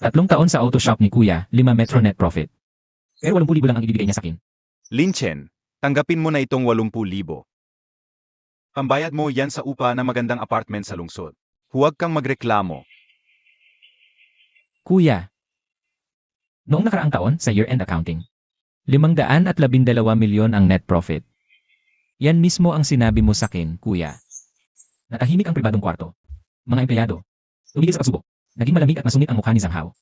3 taon sa auto shop ni Kuya, 5 metro net profit. Pero 80,000 lang ang ibibigay niya sa akin. Linchen, tanggapin mo na itong 80,000. Pambayad mo yan sa upa na magandang apartment sa lungsod. Huwag kang magreklamo. Kuya, noong nakaraang taon sa year-end accounting, 512 milyon ang net profit. Yan mismo ang sinabi mo sa akin, Kuya. Natahimik ang pribadong kwarto. Mga empleyado, tumigil sa pagsubok. Naging malamig at masungit ang mukha ni Zhang Hao.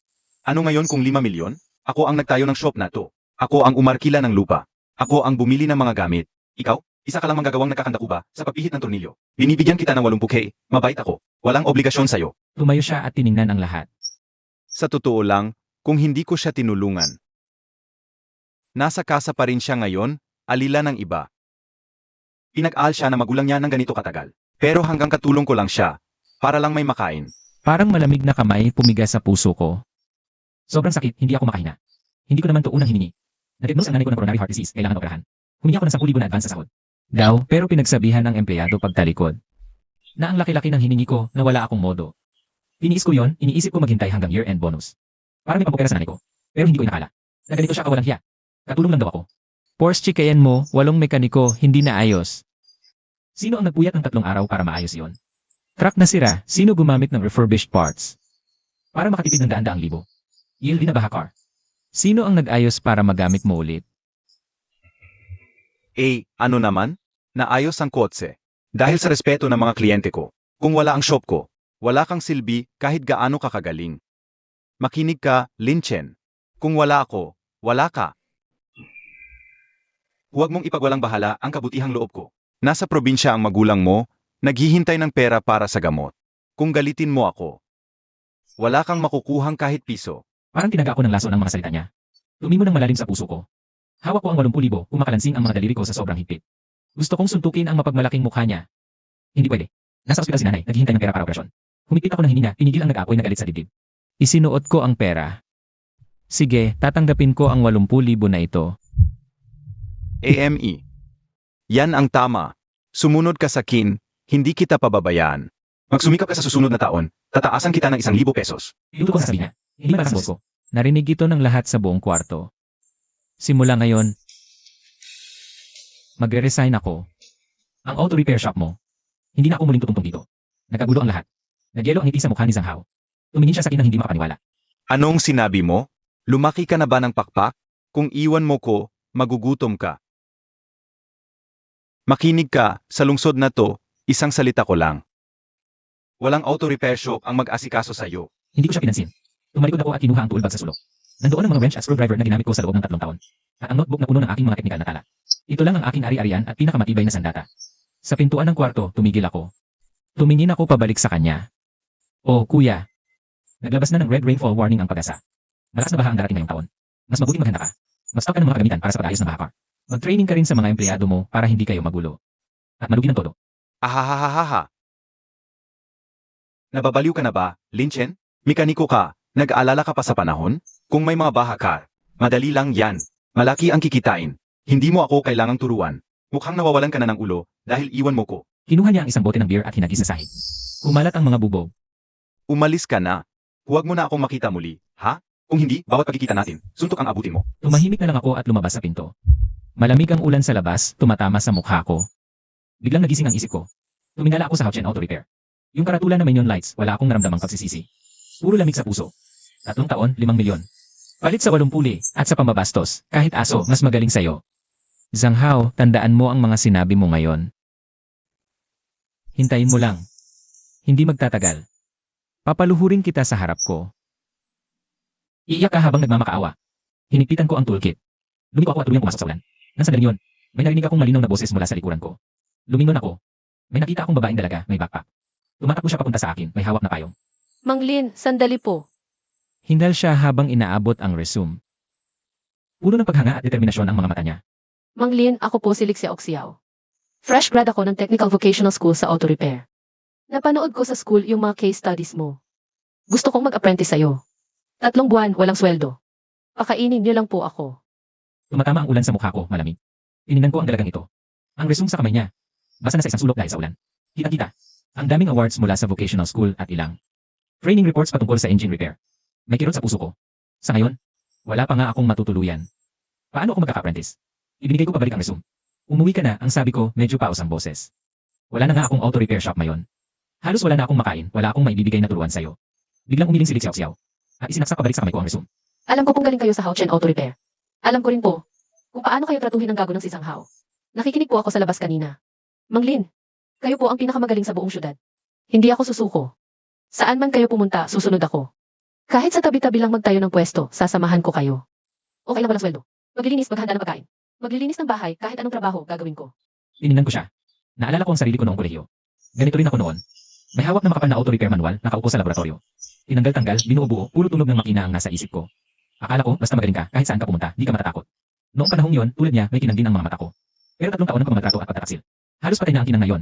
Ano ngayon kung 5 milyon? Ako ang nagtayo ng shop na to. Ako ang umarkila ng lupa. Ako ang bumili ng mga gamit. Ikaw, isa ka lang manggagawang nagkakandakuba sa pagpihit ng tornilyo. Binibigyan kita ng 80K. Mabait ako. Walang obligasyon sa'yo. Tumayo siya at tiningnan ang lahat. Sa totoo lang, kung hindi ko siya tinulungan. Nasa kasa pa rin siya ngayon, alila ng iba. Pinag-aal siya na magulang niya ng ganito katagal. Pero hanggang katulong ko lang siya, para lang may makain. Parang malamig na kamay pumigas sa puso ko. Sobrang sakit, hindi ako makahina. Hindi ko naman to unang hiningi. Na-diagnose ang nanay ko ng coronary heart disease, kailangan operahan. Humingi ako ng 10,000 na advance sa sahod. Daw, pero pinagsabihan ng empleyado pagtalikod. Na ang laki-laki ng hiningi ko na wala akong modo. Tiniis ko yon, iniisip ko maghintay hanggang year-end bonus. Para may pampupera sa nanay ko. Pero hindi ko inakala. Na ganito siya kawalang hiya. Katulong lang daw ako. Porsche chikayan mo, 8 mekaniko, hindi na ayos. Sino ang nagpuyat ng 3 araw para maayos yon? Truck na sira, sino gumamit ng refurbished parts? Para makatipid ng daan-daang libo. Yield din na baha car. Sino ang nag-ayos para magamit mo ulit? Ano naman? Naayos ang kotse. Dahil sa respeto ng mga kliyente ko. Kung wala ang shop ko, wala kang silbi kahit gaano ka kagaling. Makinig ka, Linchen. Kung wala ako, wala ka. Huwag mong ipagwalang bahala ang kabutihang loob ko. Nasa probinsya ang magulang mo, naghihintay ng pera para sa gamot. Kung galitin mo ako, wala kang makukuhang kahit piso. Parang tinaga ako ng laso ng mga salita niya. Tumimo ng malalim sa puso ko. Hawak ko ang 80,000, kumakalansing ang mga daliri ko sa sobrang higpit. Gusto kong suntukin ang mapagmalaking mukha niya. Hindi pwede. Nasa ospital si nanay, naghihintay ng pera para operasyon. Humigpit ako ng hininga, pinigil ang nag-aapoy na galit sa dibdib. Isinuot ko ang pera. Sige, tatanggapin ko ang 80,000 na ito. AME. Yan ang tama. Sumunod ka sa kin, hindi kita pababayaan. Magsumikap ka sa susunod na taon, tataasan kita ng 1,000 pesos. Pinuto ko sa sabi niya. Hindi para sa boss ko. Narinig ito ng lahat sa buong kwarto. Simula ngayon, magre-resign ako. Ang auto repair shop mo, hindi na ako muling tutungtong dito. Nagkagulo ang lahat. Nagyelo ang ngiti sa mukha ni Zhang Hao. Tumingin siya sa akin ng hindi makapaniwala. Anong sinabi mo? Lumaki ka na ba ng pakpak? Kung iwan mo ko, magugutom ka. Makinig ka, sa lungsod na to, isang salita ko lang. Walang auto repair shop ang mag-asikaso sa'yo. Hindi ko siya pinansin. Tumalikod ako at kinuha ang toolbag sa sulok. Nandoon ang mga wrench at screwdriver na ginamit ko sa loob ng 3 taon. At ang notebook na puno ng aking mga teknikal na tala. Ito lang ang aking ari-arian at pinakamatibay na sandata. Sa pintuan ng kwarto, tumigil ako. Tumingin ako pabalik sa kanya. Oh, kuya. Naglabas na ng red rainfall warning ang pag-asa. Malakas na baha ang darating ngayong taon. Mas mabuting maghanda ka. Mag-stock ka ng mga kagamitan para sa pag-ayos ng baha car. Mag-training ka rin sa mga empleyado mo para hindi kayo magulo. At malugi ng todo. Ahahahaha. Nababaliw ka na ba, Linchen? Mekaniko ka, nag-aalala ka pa sa panahon? Kung may mga baha car, madali lang yan. Malaki ang kikitain. Hindi mo ako kailangang turuan. Mukhang nawawalan ka na ng ulo dahil iwan mo ko. Kinuha niya ang isang bote ng beer at hinagis sa sahig. Kumalat ang mga bubog. Umalis ka na. Huwag mo na akong makita muli, ha? Kung hindi, bawat pagkikita natin, suntok ang abutin mo. Tumahimik na lang ako at lumabas sa pinto. Malamig ang ulan sa labas, tumatama sa mukha ko. Biglang nagising ang isip ko. Tumingala ako sa Houchen Auto Repair. Yung karatulan na may neon lights, wala akong naramdamang pagsisisi. Puro lamig sa puso. 3 taon, 5 milyon. Palit sa 80 at sa pambabastos, kahit aso, mas magaling sa'yo. Zhang Hao, tandaan mo ang mga sinabi mo ngayon. Hintayin mo lang. Hindi magtatagal. Papaluhurin kita sa harap ko. Iiyak ka habang nagmamakaawa. Hinigpitan ko ang toolkit. Lumiko ako at tuluyang pumasok sa ulan. Nang sandaling yun, may narinig akong malinaw na boses mula sa likuran ko. Lumingon ako. May nakita akong babaeng dalaga, may backpack. Tumatakbo siya papunta sa akin, may hawak na payong. Mang Lin, sandali po. Hindal siya habang inaabot ang resume. Puno ng paghanga at determinasyon ang mga mata niya. Mang Lin, ako po si Lixia Oxiao. Fresh grad ako ng Technical Vocational School sa Auto Repair. Napanood ko sa school yung mga case studies mo. Gusto kong mag-apprentice sa'yo. 3 buwan, walang sweldo. Pakainin niyo lang po ako. Tumatama ang ulan sa mukha ko, malamig. Tiningnan ko ang dalagang ito. Ang resume sa kamay niya. Basa na sa isang sulok dahil sa ulan. Kita-kita. Ang daming awards mula sa vocational school at ilang training reports patungkol sa engine repair. May kirot sa puso ko. Sa ngayon, wala pa nga akong matutuluyan. Paano ako magkaka-apprentice? Ibinigay ko pabalik ang resume. Umuwi ka na, ang sabi ko, medyo paos ang boses. Wala na nga akong auto repair shop ngayon. Halos wala na akong makain, wala akong maibibigay na turuan sa'yo. Biglang umiling si Lik Xiao Xiao. At isinaksak pabalik sa kamay ko ang resume. Alam ko pong galing kayo sa Houchen Auto Repair. Alam ko rin po kung paano kayo tratuhin ng gago ng si Sang Hao. Nakikinig po ako sa labas kanina. Mang Lin, kayo po ang pinakamagaling sa buong syudad. Hindi ako susuko. Saan man kayo pumunta, susunod ako. Kahit sa tabi-tabi lang magtayo ng pwesto, sasamahan ko kayo. Okay lang walang sweldo. Maglilinis, maghanda ng pagkain. Maglilinis ng bahay, kahit anong trabaho, gagawin ko. Tinignan ko siya. Naalala ko ang sarili ko noong kolehiyo. Ganito rin ako noon. May hawak na makapal na auto repair manual, nakaupo sa laboratorio. Tinanggal-tanggal, binuo-buo, puro tunog ng makina ang nasa isip ko. Akala ko, basta magaling ka, kahit saan ka pumunta, di ka matatakot. Noong panahong yon, tulad niya, may kinang din ang mga mata ko. Pero 3 taon ng pamamatrato at pagtataksil. Halos patay na ang kinang ngayon.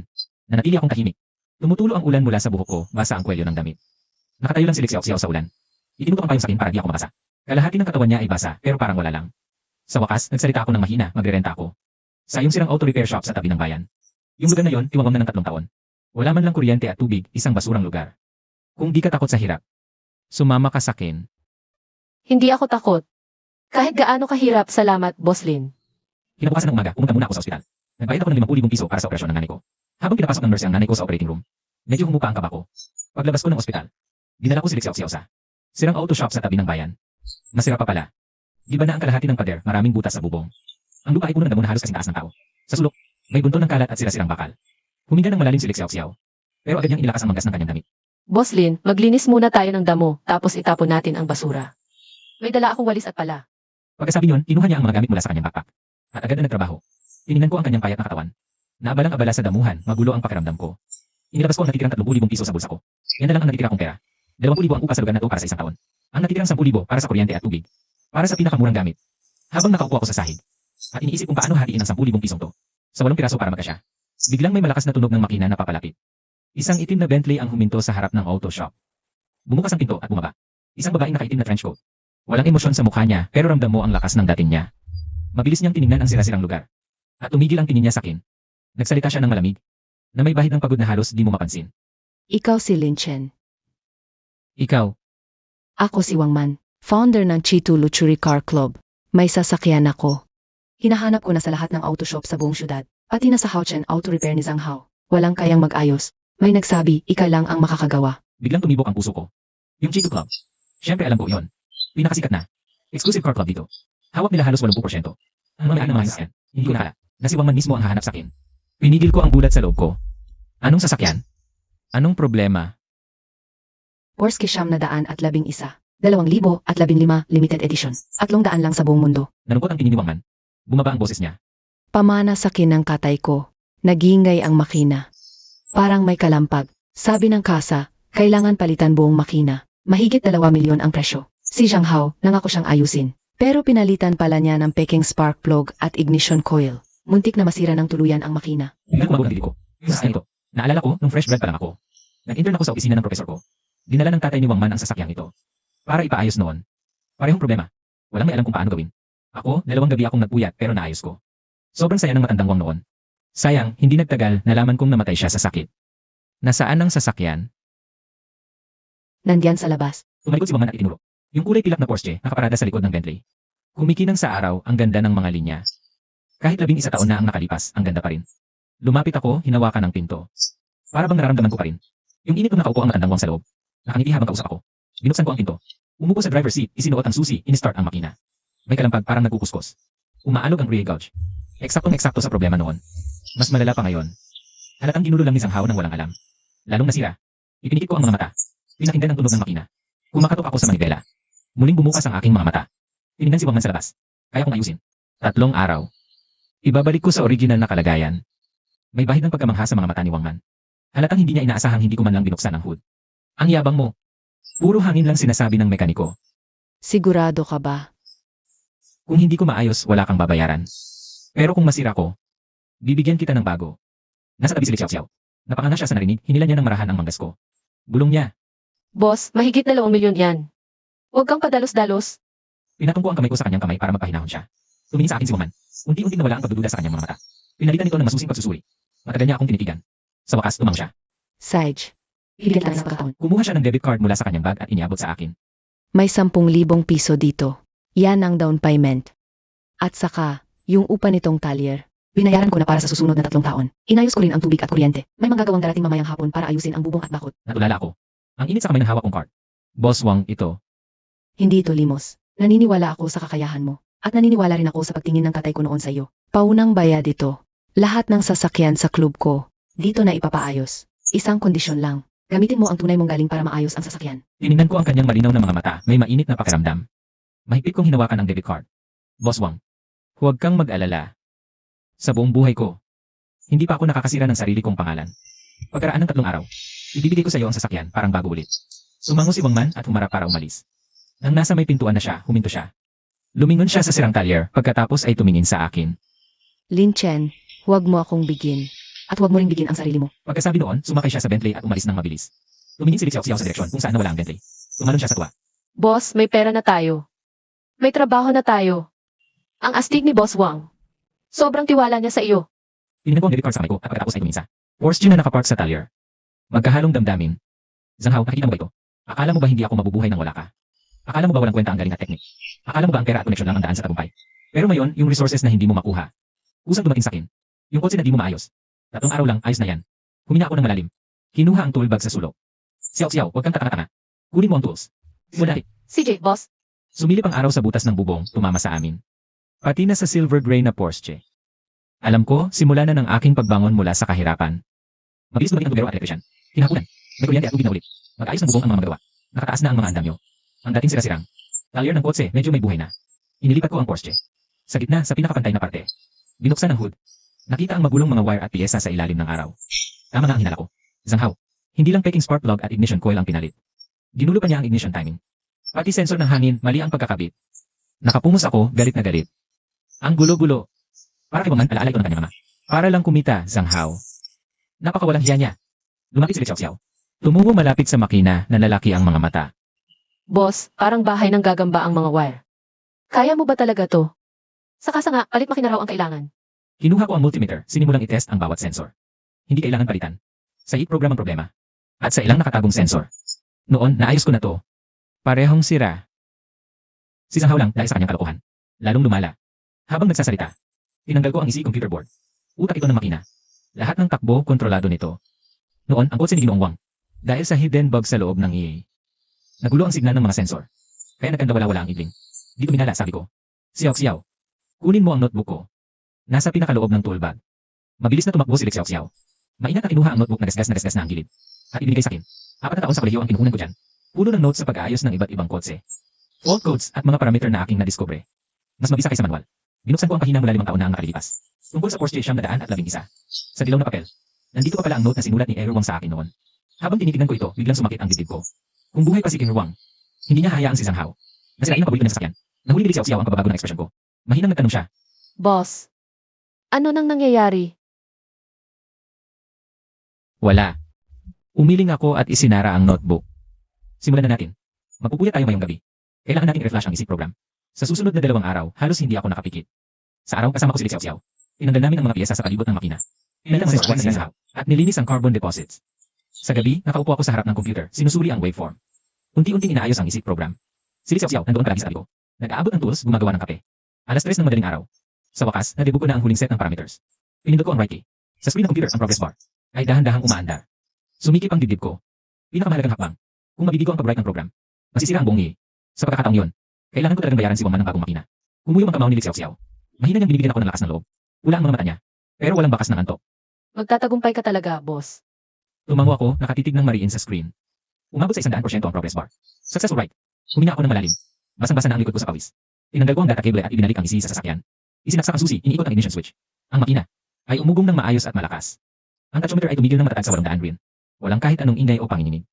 Nanatili akong tahimik. Tumutulo ang ulan mula sa buhok ko, basa ang kwelyo ng damit. Nakatayo lang si Lik Xiao Xiao sa ulan. Itinutok ang payong sa akin para di ako mabasa. Kalahati ng katawan niya ay basa, pero parang wala lang. Sa wakas, nagsalita ako ng mahina, magrerenta ako. Sa yung sirang auto repair shop sa tabi ng bayan. Yung lugar na yon, tiwangwang na ng 3 taon. Wala man lang kuryente at tubig, isang basurang lugar. Kung di ka takot sa hirap, sumama ka sa akin. Hindi ako takot. Kahit gaano kahirap, salamat, Boss Lin. Kinabukasan ng umaga, pumunta muna ako sa ospital. Nagbayad ako ng 50,000 piso para sa operasyon ng nanay ko. Habang pinapasok ng nurse ang nanay ko sa operating room, medyo humupa ang kaba ko. Paglabas ko ng ospital, dinala ko si Lik Xiao Xiao sa sirang auto shop sa tabi ng bayan. Masira pa pala. Giba na ang kalahati ng pader, maraming butas sa bubong. Ang lupa ay puno ng damo na halos kasing taas ng tao. Sa sulok, may bunton ng kalat at sira-sirang bakal. Huminga ng malalim si Lik Xiao Xiao. Pero agad niyang inilakas ang manggas ng kanyang damit. Boss Lin, maglinis muna tayo ng damo, tapos itapon natin ang basura. May dala akong walis at pala. Pagkasabi niyon, kinuha niya ang mga gamit mula sa kanyang backpack. At agad na nagtrabaho. Tiningnan ko ang kanyang payat na katawan. Naabalang-abala sa damuhan, magulo ang pakiramdam ko. Inilabas ko ang natitirang 30,000 piso sa bulsa ko. Yan na lang ang natitira kong pera. 20,000 ang upa sa lugar na to para sa isang taon. Ang natitirang 10,000 para sa kuryente at tubig. Para sa pinakamurang gamit. Habang nakaupo ako sa sahig. At iniisip kung paano hatiin ang 10,000 pisong to. Sa 8 piraso para magkasya. Biglang may malakas na tunog ng makina na papalapit. Isang itim na Bentley ang huminto sa harap ng auto shop. Bumukas ang pinto at bumaba. Isang babaeng nakaitim na trench coat. Walang emosyon sa mukha niya, pero ramdam mo ang lakas ng dating niya. Mabilis niyang tiningnan ang sira-sirang lugar. At tumigil ang tingin niya sa akin. Nagsalita siya ng malamig, na may bahid ng pagod na halos di mo mapansin. Ikaw si Lin Chen. Ikaw, Ako si Wang Man, founder ng Chitu Luxury Car Club. May sasakyan ako. Hinahanap ko na sa lahat ng auto shop sa buong syudad, pati na sa Houchen Auto Repair ni Zhang Hao. Walang kayang mag-ayos. May nagsabi, ika lang ang makakagawa. biglang tumibok ang puso ko. Yung Chico Club. Siyempre alam ko yon. Pinakasikat na. Exclusive car club dito. Hawak nila halos 80%. Ang mga ng mga sasakyan, hindi ko nakala na si Wang Man mismo ang hahanap sa akin. Pinigil ko ang gulat sa loob ko. Anong sasakyan? Anong problema? Porsche Siyam na daan at 11, 2015 limited edition. 300 lang sa buong mundo. Nalungkot ang tingin ni Wang Man. Bumaba ang boses niya. Pamana sa kinang katay ko. Nagingay ang makina. Parang may kalampag. Sabi ng kasa, kailangan palitan buong makina. Mahigit 2 milyon ang presyo. Si Zhang Hao, nangako siyang ayusin. Pero pinalitan pala niya ng peking spark plug at ignition coil. Muntik na masira ng tuluyan ang makina. Biglang kumabog ang dili ko. Yung sasakyan ito. Naalala ko nung fresh grad pa lang ako. Nag-intern ako sa opisina ng professor ko. Dinala ng tatay ni Wang Man ang sasakyang ito. Para ipaayos noon. Parehong problema. Walang may alam kung paano gawin. Ako, 2 gabi akong nagpuyat pero naayos ko. Sobrang saya ng matandang Wang noon. Sayang, hindi nagtagal, nalaman kong namatay siya sa sakit. Nasaan ang sasakyan? Nandiyan sa labas. Tumalikod si Wang Man at itinuro. Yung kulay pilak na Porsche, nakaparada sa likod ng Bentley. Kumikinang sa araw, ang ganda ng mga linya. Kahit 11 taon na ang nakalipas, ang ganda pa rin. Lumapit ako, hinawakan ng pinto. Para bang nararamdaman ko pa rin. Yung init nung nakaupo ang matandang Wang sa loob. Nakangiti habang kausap ako. Binuksan ko ang pinto. Umupo sa driver's seat, isinuot ang susi, in-start ang makina. May kalampag parang nagkukuskos. Umaalog ang rear gauge. Eksaktong-eksakto sa problema noon. Mas malala pa ngayon. Halatang ginulo lang ni Zhang Hao nang walang alam. Lalong nasira. Ipinikit ko ang mga mata. Pinakinggan ang tunog ng makina. Kumakatok ako sa manibela. Muling bumukas ang aking mga mata. Tinignan si Wang Man sa labas. Kaya kong ayusin. 3 araw. Ibabalik ko sa original na kalagayan. May bahid ng pagkamangha sa mga mata ni Wang Man. Halatang hindi niya inaasahang hindi ko man lang binuksan ang hood. Ang yabang mo. Puro hangin lang sinasabi ng mekaniko. Sigurado ka ba? Kung hindi ko maayos, wala kang babayaran. Pero kung masira ko, bibigyan kita ng bago. Nasa tabi si Lik Xiao Xiao. Napakanga siya sa narinig, hinila niya ng marahan ang manggas ko. Bulong niya. Boss, mahigit 2 milyon yan. Huwag kang padalos-dalos. Pinatong ko ang kamay ko sa kanyang kamay para magpahinahon siya. Tumingin sa akin si Wang Man. Unti-unti nawala ang pagdududa sa kanyang mga mata. Pinalitan nito ng masusing pagsusuri. Matagal niya akong tinitigan. Sa wakas, tumango siya. Sage. Higit lang sa pagkataon. Kumuha siya ng debit card mula sa kanyang bag at iniabot sa akin. May 10,000 piso dito. Yan ang down payment. At saka, yung upa nitong talyer. Binayaran ko na para sa susunod na 3 taon. Inayos ko rin ang tubig at kuryente. May manggagawang darating mamayang hapon para ayusin ang bubong at bakod. Natulala ako. Ang init sa kamay ng hawak kong card. Boss Wang, ito. Hindi ito limos. Naniniwala ako sa kakayahan mo. At naniniwala rin ako sa pagtingin ng tatay ko noon sa iyo. Paunang bayad ito. Lahat ng sasakyan sa club ko, dito na ipapaayos. Isang kondisyon lang. Gamitin mo ang tunay mong galing para maayos ang sasakyan. Tiningnan ko ang kanyang malinaw na mga mata, may mainit na pakiramdam. Mahigpit kong hinawakan ang debit card. Boss Wang, huwag kang mag-alala. Sa buong buhay ko, hindi pa ako nakakasira ng sarili kong pangalan. Pagkaraan ng 3 araw, ibibigay ko sa iyo ang sasakyan parang bago ulit. Sumango si Wang Man at humarap para umalis. Nang nasa may pintuan na siya, huminto siya. Lumingon siya sa sirang talyer, pagkatapos ay tumingin sa akin. Lin Chen, huwag mo akong bigin. At huwag mo ring bigin ang sarili mo. Pagkasabi noon, sumakay siya sa Bentley at umalis ng mabilis. Tumingin si Liu Xiao sa direksyon kung saan nawala ang Bentley. Tumalon siya sa tuwa. Boss, may pera na tayo. May trabaho na tayo. Ang astig ni Boss Wang. Sobrang tiwala niya sa iyo. Tinignan ko ang debit card sa kamay ko at pagkatapos ay tumingin sa Porsche na nakapark sa talyer. Magkahalong damdamin. Zhang Hao, nakikita mo ba ito? Akala mo ba hindi ako mabubuhay nang wala ka? Akala mo ba walang kwenta ang galing at teknik? Akala mo ba ang pera at koneksyon lang ang daan sa tagumpay? Pero ngayon, yung resources na hindi mo makuha. Kusang dumating sa akin. Yung kotse na di mo maayos. 3 araw lang, ayos na yan. Humina ako ng malalim. Kinuha ang tool bag sa sulok. Xiao, huwag kang tatanga-tanga. Kunin mo ang tools. Simula. CJ, boss. Sumilip ang araw sa butas ng bubong, tumama sa amin. Pati na sa silver gray na Porsche. Alam ko, simula na ng aking pagbangon mula sa kahirapan. Mabilis dumating ang tubero at elektrician. Hinapunan. May kuryente at tubig na ulit. Mag-ayos ng bubong ang mga magawa. Nakataas na ang mga andamyo. Ang dating sira-sirang talyer ng kotse, medyo may buhay na. Inilipat ko ang Porsche. Sa gitna, sa pinakapantay na parte. Binuksan ang hood. Nakita ang magulong mga wire at piyesa sa ilalim ng araw. Tama nga ang hinala ko. Zhang Hao, hindi lang peking spark plug at ignition coil ang pinalit. Ginulo pa niya ang ignition timing. Pati sensor ng hangin, mali ang pagkakabit. Nakapungos ako, galit na galit. Ang gulo-gulo. Para kay Wang Man, alaala ito ng kanyang ama. Para lang kumita, Zhang Hao. Napakawalang hiya niya. Lumapit si Liu Xiao. Tumungo malapit sa makina na lalaki ang mga mata. Boss, parang bahay ng gagamba ang mga wire. Kaya mo ba talaga to? Sakasa nga, palit makina raw ang kailangan. Kinuha ko ang multimeter, sinimulang itest ang bawat sensor. Hindi kailangan palitan. Sa heat program ang problema. At sa ilang nakatagong sensor. Noon, naayos ko na to. Parehong sira. Si Zhang Hao lang dahil sa kanyang kalokohan. Lalong lumala. Habang nagsasalita, tinanggal ko ang EC computer board. Utak ito ng makina. Lahat ng takbo kontrolado nito. Noon, ang kotse ni Ginoong Wang. Dahil sa hidden bug sa loob ng EA. Nagulo ang signal ng mga sensor. Kaya nagkandawala-wala ang idling. Dito minala, sabi ko. Xiao, kunin mo ang notebook ko. Nasa pinakaloob ng tool bag. Mabilis na tumakbo si Liu Xiao. Maingat na kinuha ang notebook na gasgas na ang gilid. At ibinigay sa akin. 4 na taon sa kolehiyo ang kinukunan ko dyan. Puno ng notes sa pag-aayos ng iba't ibang kotse. Fault codes at mga parameter na aking nadiskubre. Mas mabisa kaysa manual. Binuksan ko ang pahina mula 5 taon na ang nakalilipas. Tungkol sa Porsche 911. Sa dilaw na papel. Nandito pa pala ang note na sinulat ni Error Wang sa akin noon. Habang tinitignan ko ito, biglang sumakit ang dibdib ko. Kung buhay pa si Error Wang, hindi niya hayaan si Zhang Hao. Nasirain ang paborito na sasakyan. Nahuli ni Liu Xiao ang pagbabago ng ekspresyon ko. Mahinang nagtanong siya. Boss, ano nang nangyayari? Wala. Umiling ako at isinara ang notebook. Simulan na natin. Magpupuyat tayo ngayong gabi. Kailangan nating i-reflash ang isip program. Sa susunod na 2 araw, halos hindi ako nakapikit. Sa araw kasama ko si Liu Xiao. Tinanggal namin ang mga piyesa sa palibot ng makina. Pinala ang sensor sa Zhang Hao at nilinis ang carbon deposits. Sa gabi, nakaupo ako sa harap ng computer, sinusuri ang waveform. Unti-unting inaayos ang isip program. Si Liu Xiao nandoon palagi sa tabi ko. Nag-aabot ng tools, gumagawa ng kape. Alas 3 ng madaling araw. Sa wakas, nadebug ko na ang huling set ng parameters. Pinindot ko ang right key. Sa screen ng computer, ang progress bar ay dahan-dahang umaandar. Sumikip ang dibdib ko. Pinakamahalagang hakbang. Kung mabibigo ang pag-write ng program, masisira ang buong EA. Sa pagkakataong yon, kailangan ko talagang bayaran si Wang Man ng bagong makina. Umuyong ang kamao ni Liu Xiao. Mahina niyang binibigyan ako ng lakas ng loob. Pula ang mga mata niya. Pero walang bakas ng antok. Magtatagumpay ka talaga, boss. Tumango ako, nakatitig ng mariin sa screen. Umabot sa 100% ang progress bar. Successful write. Humina ako ng malalim. Basang-basa na ang likod ko sa pawis. Tinanggal ko ang data cable at ibinalik ang EC sa sasakyan. Isinaksak ang susi, iniikot ang ignition switch. Ang makina ay umugong ng maayos at malakas. Ang tachometer ay tumigil ng matatag sa 800 rin. Walang kahit anong ingay o panginginig.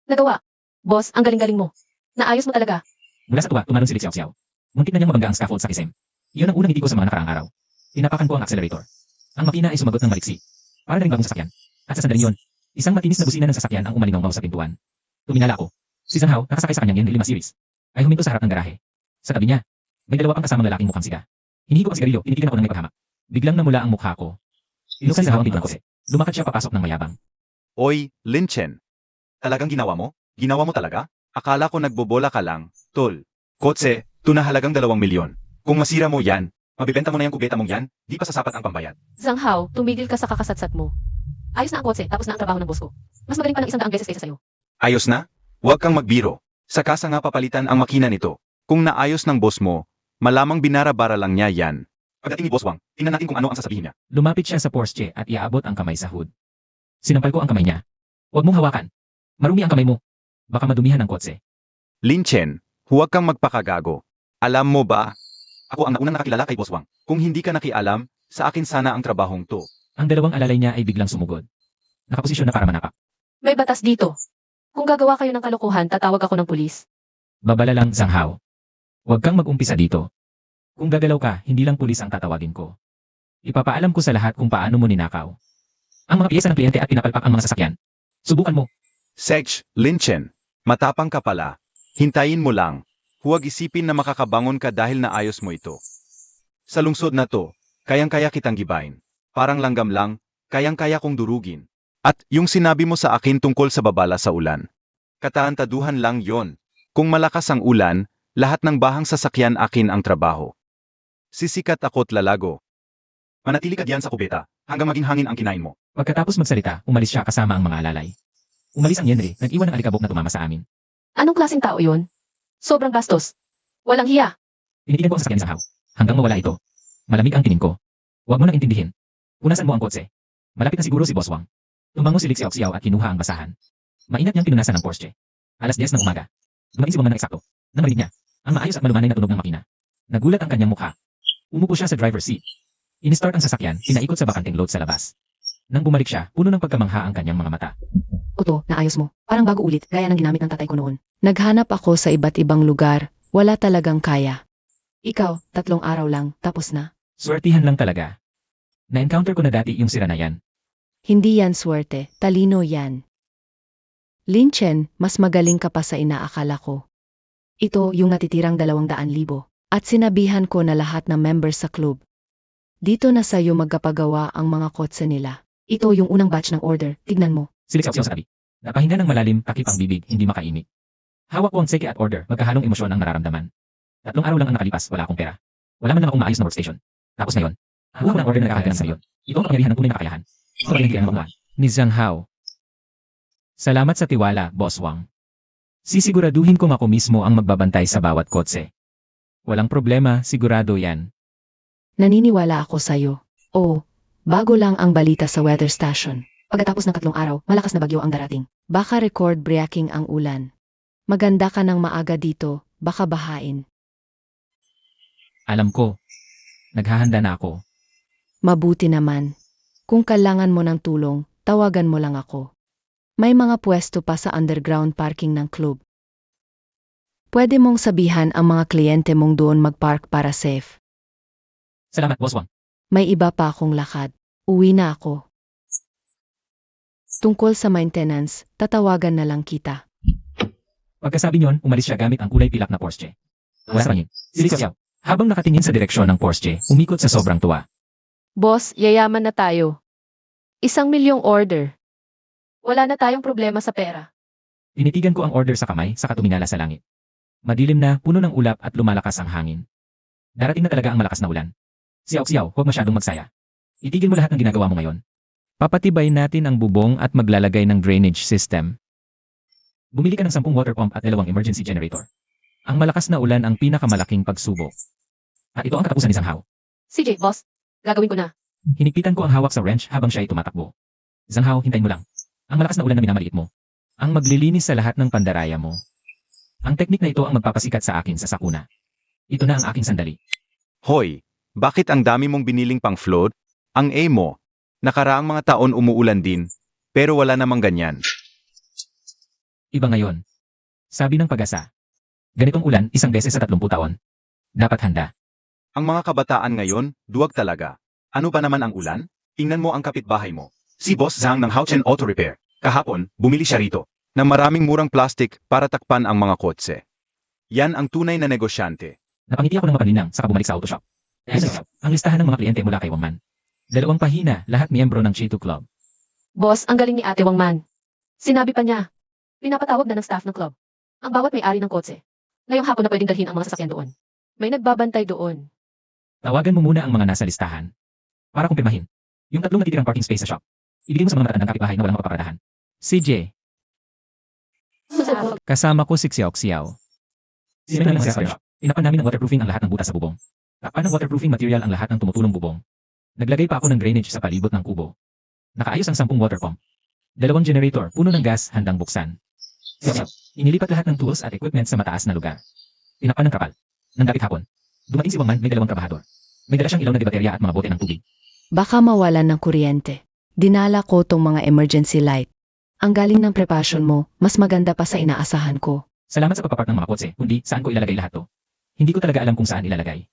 Nagawa. Boss, ang galing-galing mo. Naayos mo talaga. Mula sa tuwa, tumalon si Liu Xiao. Muntik na niyang mabangga ang scaffold sa kisem. Iyon ang unang hindi ko sa mga nakaraang araw. Tinapakan ko ang accelerator. Ang makina ay sumagot ng maliksi. Para na rin bagong sasakyan. At sa sandaling yon, isang matinis na busina ng sasakyan ang umalingaw sa pintuan. Tuminala ako. Si Zhang Hao, nakasakay sa kanyang Yen 5 series, ay huminto sa harap ng garahe. Sa tabi niya, may 2 pang kasamang lalaking mukhang siga. Hinihi ko ang sigarilyo, tinitigan ako ng may paghamak. Biglang namula ang mukha ko. Inukan si Zhang Hao ang pintuan ko. Lumakad siya papasok ng mayabang. Oy, Lin Chen. Talagang ginawa mo? Ginawa mo talaga? Akala ko nagbobola ka lang, tol. Kotse, tunahalagang 2 milyon. Kung masira mo yan, mabibenta mo na yung kubeta mong yan, di pa sasapat ang pambayad. Zhang Hao, tumigil ka sa kakasatsat mo. Ayos na ang kotse, tapos na ang trabaho ng boss ko. Mas magaling pa ng 100 beses kaysa sa'yo. Ayos na? Huwag kang magbiro. Sa kasa nga papalitan ang makina nito. Kung naayos ng boss mo, malamang binara-bara lang niya yan. Pagdating ni Boss Wang, tingnan natin kung ano ang sasabihin niya. Lumapit siya sa Porsche at iaabot ang kamay sa hood. Sinampal ko ang kamay niya. Huwag mong hawakan. Marumi ang kamay mo. Baka madumihan ang kotse. Lin Chen, huwag kang magpakagago. Alam mo ba? Ako ang naunang nakakilala kay Boss Wang. Kung hindi ka nakialam, sa akin sana ang trabahong to. Ang dalawang alalay niya ay biglang sumugod. Nakaposisyon na para manapak. May batas dito. Kung gagawa kayo ng kalokohan, tatawag ako ng pulis. Babala lang, Zhang Hao. Huwag kang mag-umpisa dito. Kung gagalaw ka, hindi lang pulis ang tatawagin ko. Ipapaalam ko sa lahat kung paano mo ninakaw. Ang mga piyesa ng kliyente at pinapalpak ang mga sasakyan. Subukan mo. Sech, Lin Chen, matapang ka pala. Hintayin mo lang. Huwag isipin na makakabangon ka dahil naayos mo ito. Sa lungsod na to, kayang-kaya kitang gibain. Parang langgam lang, kayang-kaya kong durugin. At yung sinabi mo sa akin tungkol sa babala sa ulan. Kataantaduhan lang yon. Kung malakas ang ulan, lahat ng bahang sasakyan akin ang trabaho. Sisikat ako't lalago. Manatili ka diyan sa kubeta, hanggang maging hangin ang kinain mo. Pagkatapos magsalita, umalis siya kasama ang mga alalay. Umalis ang Yenri, nag-iwan ng alikabok na tumama sa amin. Anong klaseng tao yon? Sobrang bastos. Walang hiya. Tinitigan ko ang sasakyan ni Zhang Hao. Hanggang mawala ito. Malamig ang tingin ko. Huwag mo nang intindihin. Punasan mo ang kotse. Malapit na siguro si Boss Wang. Tumango si Lixiao Xiao at kinuha ang basahan. Mainat niyang pinunasan ng Porsche. Alas 10 ng umaga. Dumating si Wang na eksakto. Nang marinig niya, ang maayos at malumanay na tunog ng makina. Nagulat ang kanyang mukha. Umupo siya sa driver's seat. Ini-start ang sasakyan, pinaikot sa bakanteng load sa labas. Nang bumalik siya, puno ng pagkamangha ang kanyang mga mata. Oto, naayos mo. Parang bago ulit, gaya ng ginamit ng tatay ko noon. Naghanap ako sa iba't ibang lugar. Wala talagang kaya. Ikaw, 3 araw lang, tapos na. Swertihan lang talaga. Na-encounter ko na dati yung sira na yan. Hindi yan swerte, talino yan. Lin Chen, mas magaling ka pa sa inaakala ko. Ito yung natitirang 200,000. At sinabihan ko na lahat ng members sa club. Dito na sa'yo magkapagawa ang mga kotse nila. Ito yung unang batch ng order, tignan mo. Si Lixiao Xiao sa tabi. Napahinga ng malalim, takip ang bibig, hindi makaimik. Hawak ko ang seke at order, magkahalong emosyon ang nararamdaman. 3 araw lang ang nakalipas, wala akong pera. Wala man lang akong maayos na workstation. Tapos ngayon, hawak ko ng order na nakakagana sa ngayon. Ito ang kapangyarihan ng tunay na kakayahan. Ito ang ng mga ni Zhang Hao. Salamat sa tiwala, Boss Wang. Sisiguraduhin kong ako mismo ang magbabantay sa bawat kotse. Walang problema, sigurado yan. Naniniwala ako sa'yo. Oh, bago lang ang balita sa weather station. Pagkatapos ng 3 araw, malakas na bagyo ang darating. Baka record breaking ang ulan. Maganda ka ng maaga dito, baka bahain. Alam ko. Naghahanda na ako. Mabuti naman. Kung kailangan mo ng tulong, tawagan mo lang ako. May mga pwesto pa sa underground parking ng club. Pwede mong sabihan ang mga kliyente mong doon magpark para safe. Salamat, Boss Wang. May iba pa akong lakad. Uwi na ako. Tungkol sa maintenance, tatawagan na lang kita. Pagkasabi niyon, umalis siya gamit ang kulay pilak na Porsche. Wala sa pangin. Si Lixiao Xiao, habang nakatingin sa direksyon ng Porsche, umikot sa sobrang tuwa. Boss, yayaman na tayo. 1,000,000 order. Wala na tayong problema sa pera. Tinitigan ko ang order sa kamay, saka tumingala sa langit. Madilim na, puno ng ulap at lumalakas ang hangin. Darating na talaga ang malakas na ulan. Xiao Xiao, huwag masyadong magsaya. Itigil mo lahat ng ginagawa mo ngayon. Papatibay natin ang bubong at maglalagay ng drainage system. Bumili ka ng 10 water pump at 2 emergency generator. Ang malakas na ulan ang pinakamalaking pagsubok. At ito ang katapusan ni Zhang Hao. CJ, boss, gagawin ko na. Hinigpitan ko ang hawak sa wrench habang siya ay tumatakbo. Zhang Hao, hintayin mo lang. Ang malakas na ulan na minamaliit mo. Ang maglilinis sa lahat ng pandaraya mo. Ang teknik na ito ang magpapasikat sa akin sa sakuna. Ito na ang aking sandali. Hoy, bakit ang dami mong biniling pang float? Ang A mo. Nakaraang mga taon umuulan din, pero wala namang ganyan. Iba ngayon. Sabi ng pag-asa. Ganitong ulan 1 beses sa 30 taon. Dapat handa. Ang mga kabataan ngayon, duwag talaga. Ano ba naman ang ulan? Tingnan mo ang kapitbahay mo. Si Boss Zhang ng Houchen Auto Repair. Kahapon, bumili siya rito ng maraming murang plastic para takpan ang mga kotse. Yan ang tunay na negosyante. Napangiti ako ng mapaninang saka bumalik sa auto shop. Ang listahan ng mga kliyente mula kay Wang Man. 2 pahina, lahat miyembro ng Chitu Club. Boss, ang galing ni Ate Wang Man. Sinabi pa niya, pinapatawag na ng staff ng club. ang bawat may-ari ng kotse. Ngayong hapon na pwedeng dalhin ang mga sasakyan doon. May nagbabantay doon. Tawagan mo muna ang mga nasa listahan. Para kumpirmahin. Yung 3 natitirang parking space sa shop. Ibigay mo sa mga matatandang kapitbahay na walang mapaparadahan. CJ, kasama ko si Xiao. Sinimay namin sa shop. Tinapan namin ng waterproofing ang lahat ng butas sa bubong. Takpan ng waterproofing material ang lahat ng tumutulong bubong. Naglagay pa ako ng drainage sa palibot ng kubo. Nakaayos ang 10 water pump. 2 generator, puno ng gas, handang buksan. Xiao, inilipat lahat ng tools at equipment sa mataas na lugar. Tinapan ng kapal. Nang dapit hapon, dumating si Wang Man, may 2 trabahador. May dala siyang ilaw na baterya at mga bote ng tubig. Baka mawalan ng kuryente. Dinala ko tong mga emergency light. Ang galing ng preparasyon mo, mas maganda pa sa inaasahan ko. Salamat sa pagpapark ng mga kotse, kundi saan ko ilalagay lahat to. Hindi ko talaga alam kung saan ilalagay.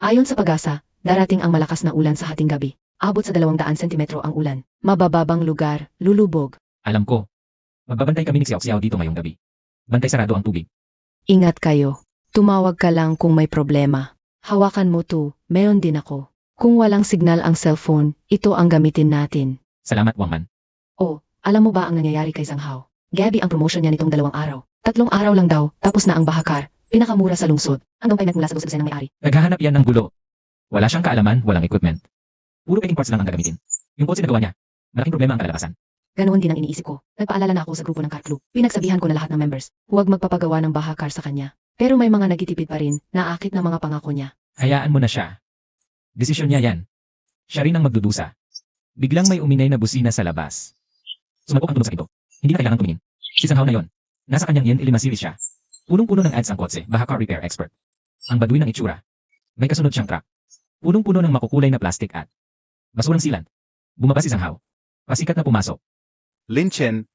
Ayon sa pag-asa, darating ang malakas na ulan sa hating gabi. Abot sa 200 sentimetro ang ulan. Mabababang lugar, lulubog. Alam ko. Magbabantay kami ni Xiao dito ngayong gabi. Bantay sarado ang tubig. Ingat kayo. Tumawag ka lang kung may problema. Hawakan mo to, meron din ako. Kung walang signal ang cellphone, ito ang gamitin natin. Salamat, Wang Man. Oh, alam mo ba ang nangyayari kay Zhang Hao? Gabi ang promotion niya nitong 2 araw. 3 araw lang daw, tapos na ang bahakar. Pinakamura sa lungsod. Hanggang payment mula sa gusto ng may-ari. Naghahanap yan ng gulo. Wala siyang kaalaman, walang equipment. Puro peking parts lang ang gagamitin. Yung kotse na gawa niya, malaking problema ang kalalabasan. Ganoon din ang iniisip ko. Nagpaalala na ako sa grupo ng car club. Pinagsabihan ko na lahat ng members. Huwag magpapagawa ng bahakar sa kanya. Pero may mga nagtitipid pa rin, naakit na mga pangako niya. Hayaan mo na siya. Desisyon niya yan. Siya rin ang magdudusa. Biglang may uminay na busina sa labas. Sumabog ang tunog sa ito. Hindi na kailangan tumingin. Si Zhang Hao na yon. Nasa kanyang Yen Ilima series siya. Punong-puno ng ads ang kotse, bahakar repair expert. Ang baduy ng itsura. May kasunod siyang truck. Punong-puno ng makukulay na plastic at basurang sealant. Bumaba si Zhang Hao. Pasikat na pumasok. Lin Chen,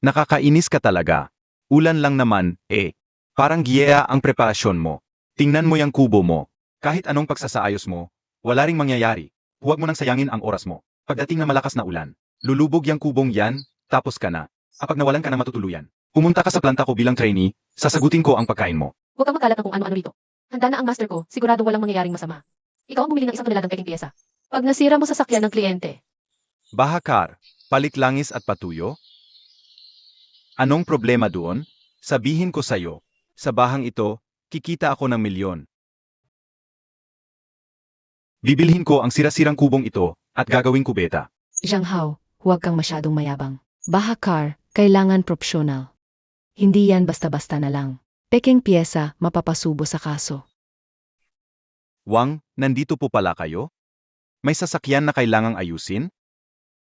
nakakainis ka talaga. Ulan lang naman, eh. Parang giyea ang preparasyon mo. Tingnan mo yung kubo mo. Kahit anong pagsasaayos mo, wala ring mangyayari. Huwag mo nang sayangin ang oras mo. Pagdating na malakas na ulan, lulubog yung kubong yan, tapos ka na. Kapag nawalan ka na matutuluyan, pumunta ka sa planta ko bilang trainee, sasagutin ko ang pagkain mo. Huwag kang magkalat ng kung ano-ano rito. Handa na ang master ko, sigurado walang mangyayaring masama. Ikaw ang bumili ng 1 toneladang peking piyesa. Pag nasira mo sa sakyan ng kliyente, Bahakar, paliklangis at patuyo? Anong problema doon? Sabihin ko sa'yo, sa bahang ito, kikita ako ng milyon. Bibilhin ko ang sira-sirang kubong ito at gagawing kubeta. Zhang Hao, huwag kang masyadong mayabang. Bahakar, kailangan propsyonal. Hindi yan basta-basta na lang. Peking piyesa, mapapasubo sa kaso. Wang, nandito po pala kayo? May sasakyan na kailangang ayusin?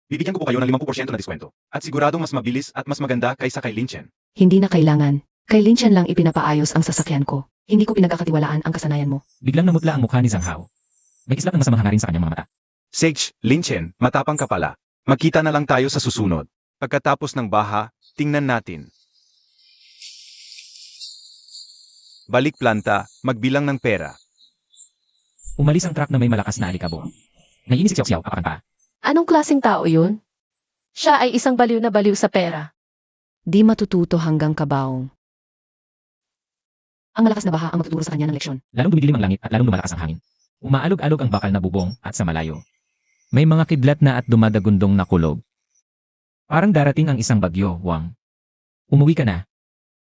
Bibigyan ko po kayo ng 50% na diskwento. At siguradong mas mabilis at mas maganda kaysa kay Lin Chen. Hindi na kailangan. Kay Lin Chen lang ipinapaayos ang sasakyan ko. Hindi ko pinagkakatiwalaan ang kasanayan mo. Biglang namutla ang mukha ni Zhang Hao. May kislap ng masamang hangarin sa kanyang mga mata. Sage, Lin Chen, matapang ka pala. Magkita na lang tayo sa susunod. Pagkatapos ng baha, tingnan natin. Balik planta, magbilang ng pera. Umalis ang truck na may malakas na alikabok. Naiinis si Xiao, apakan pa. anong klaseng tao yun? Siya ay isang baliw na baliw sa pera. Di matututo hanggang kabaong. Ang malakas na baha ang magtuturo sa kanya ng leksyon. Lalong dumidilim ang langit at lalong lumalakas ang hangin. Umaalog-alog ang bakal na bubong at sa malayo. May mga kidlat na at dumadagundong na kulog. Parang darating ang isang bagyo, Wang. Umuwi ka na.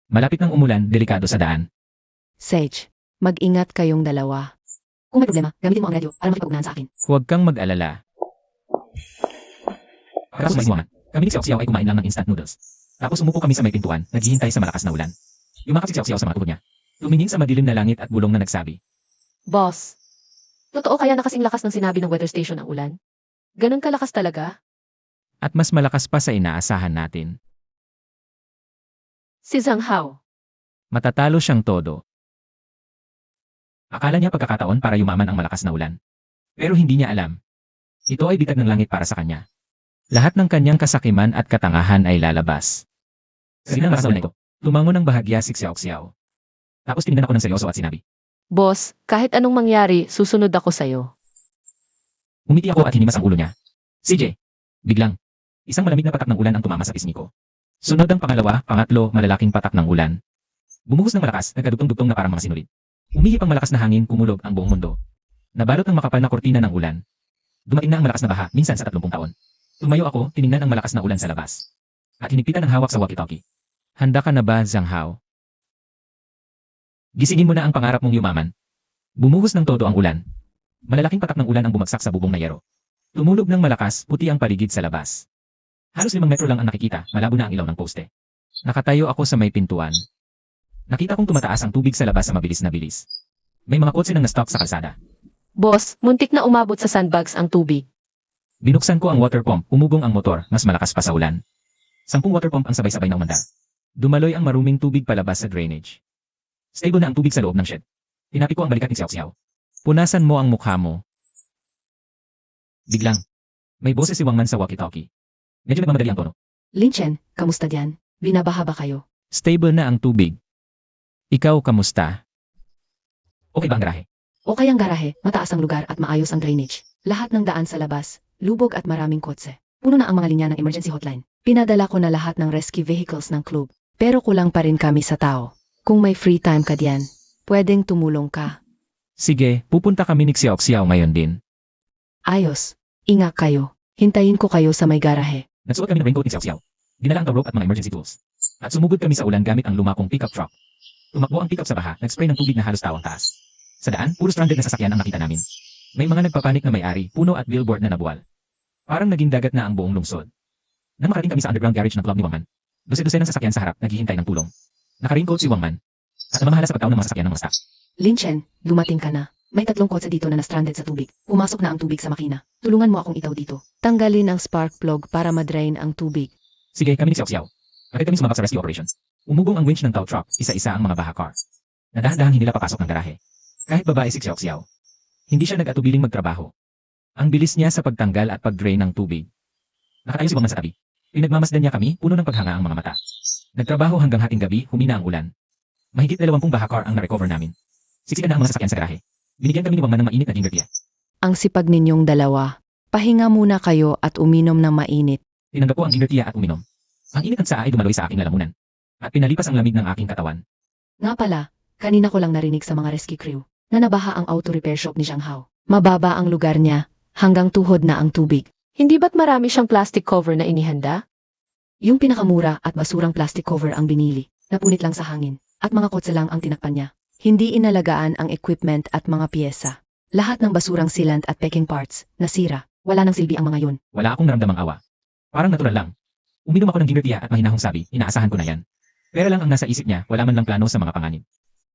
Malapit ng umulan, delikado sa daan. Sage, mag-ingat kayong dalawa. Kung may problema, gamitin mo ang radio para makipag-unahan sa akin. Huwag kang mag-alala. Pagkatapos may Wang, kami ni Xiao ay kumain lang ng instant noodles. Tapos umupo kami sa may pintuan, naghihintay sa malakas na ulan. Yumakap si Xiao sa mga tuhod niya. Tumingin sa madilim na langit at bulong na nagsabi. Boss, totoo kaya na kasing lakas ng sinabi ng weather station ang ulan? Ganun kalakas talaga? At mas malakas pa sa inaasahan natin. Si Zhang Hao. Matatalo siyang todo. Akala niya pagkakataon para yumaman ang malakas na ulan. Pero hindi niya alam. Ito ay bitag ng langit para sa kanya. Lahat ng kanyang kasakiman at katangahan ay lalabas. Sa ginang malakas na ulan ito, lumango ng bahagya si Xiao. Tapos tinignan ako ng seryoso at sinabi. Boss, kahit anong mangyari, susunod ako sa'yo. Umiti ako at hinimas ang ulo niya. CJ. Biglang. Isang malamig na patak ng ulan ang tumama sa pisngi ko. Sunod ang pangalawa, pangatlo, malalaking patak ng ulan. Bumuhos ng malakas, nagkadugtong-dugtong na parang mga sinulid. Umihip ang malakas na hangin, kumulog ang buong mundo. Nabalot ng makapal na kortina ng ulan. Dumating na ang malakas na baha, minsan sa 30 taon. Tumayo ako, tiningnan ang malakas na ulan sa labas. At hinigpitan ng hawak sa walkie-talkie. Handa ka na ba, Zhang Hao? Gisingin mo na ang pangarap mong yumaman. Bumuhos ng todo ang ulan. Malalaking patak ng ulan ang bumagsak sa bubong na yero. Tumulog ng malakas, puti ang paligid sa labas. Halos 5 metro lang ang nakikita, malabo na ang ilaw ng poste. Nakatayo ako sa may pintuan. Nakita kong tumataas ang tubig sa labas sa mabilis na bilis. May mga kotse nang na-stock sa kalsada. Boss, muntik na umabot sa sandbags ang tubig. Binuksan ko ang water pump, umugong ang motor, mas malakas pa sa ulan. 10 water pump ang sabay-sabay na umandar. Dumaloy ang maruming tubig palabas sa drainage. Stable na ang tubig sa loob ng shed. Tinapi ko ang balikat ni Xiao. Punasan mo ang mukha mo. Biglang, may boses si Wangman sa walkie-talkie. Medyo nagmamadali ang tono. Linchen, kamusta diyan? Binabaha ba kayo? Stable na ang tubig. Ikaw kamusta? Okay ba ang garahe? Okay ang garahe, mataas ang lugar at maayos ang drainage. Lahat ng daan sa labas, lubog at maraming kotse. Puno na ang mga linya ng emergency hotline. Pinadala ko na lahat ng rescue vehicles ng club. Pero kulang pa rin kami sa tao. Kung may free time ka diyan, pwedeng tumulong ka. Sige, pupunta kami ni Xiao ngayon din. Ayos. Ingat kayo. Hintayin ko kayo sa may garahe. Nagsuot kami ng raincoat ni Xiao. Dinala ang tow rope at mga emergency tools. At sumugod kami sa ulan gamit ang lumakong pickup truck. Tumakbo ang pickup sa baha, nag-spray ng tubig na halos tawang taas. Sa daan, puro stranded na sasakyan ang nakita namin. May mga nagpapanik na may-ari, puno at billboard na nabuwal. Parang naging dagat na ang buong lungsod. Nang makarating kami sa underground garage ng club ni Wangman, dose-dose ng sasakyan sa harap naghihintay ng tulong. Naka-raincoat si Wangman. At namahala sa pagtaon ng mga sasakyan ng mga staff. Linchen, dumating ka na. May 3 kotse dito na na-stranded sa tubig. Pumasok na ang tubig sa makina. Tulungan mo akong itaw dito. Tanggalin ang spark plug para madrain ang tubig. Sige, kami ni Xiao. Agad kami sumabak sa rescue operations. Umugong ang winch ng tow truck, isa-isa ang mga baha car. Nadahan-dahan hinila papasok ng garahe. Kahit babae si Xiao, hindi siya nag-atubiling magtrabaho. Ang bilis niya sa pagtanggal at pag-drain ng tubig. Nakatayo si Wangman sa tabi. Pinagmamasdan niya kami, puno ng paghanga ang mga mata. Nagtrabaho hanggang hating gabi, humina ang ulan. Mahigit 20 baha car ang na-recover namin. Siksikan na ang mga sasakyan sa garahe. Binigyan kami ni Wangman ng mainit na ginger tea. Ang sipag ninyong dalawa. Pahinga muna kayo at uminom ng mainit. Tinanggap ko ang ginger tea at uminom. Ang init ng saa ay dumaloy sa aking lalamunan. At pinalipas ang lamig ng aking katawan. Nga pala, kanina ko lang narinig sa mga rescue crew na nabaha ang auto repair shop ni Zhang Hao. Mababa ang lugar niya, hanggang tuhod na ang tubig. Hindi ba't marami siyang plastic cover na inihanda? Yung pinakamura at basurang plastic cover ang binili, napunit lang sa hangin, at mga kotse lang ang tinakpan niya. Hindi inalagaan ang equipment at mga piyesa. Lahat ng basurang sealant at packing parts, nasira. Wala nang silbi ang mga yun. Wala akong naramdamang awa. Parang natural lang. Uminom ako ng ginger tea at mahinahong sabi, inaasahan ko na yan. Pero lang ang nasa isip niya, wala man lang plano sa mga panganib.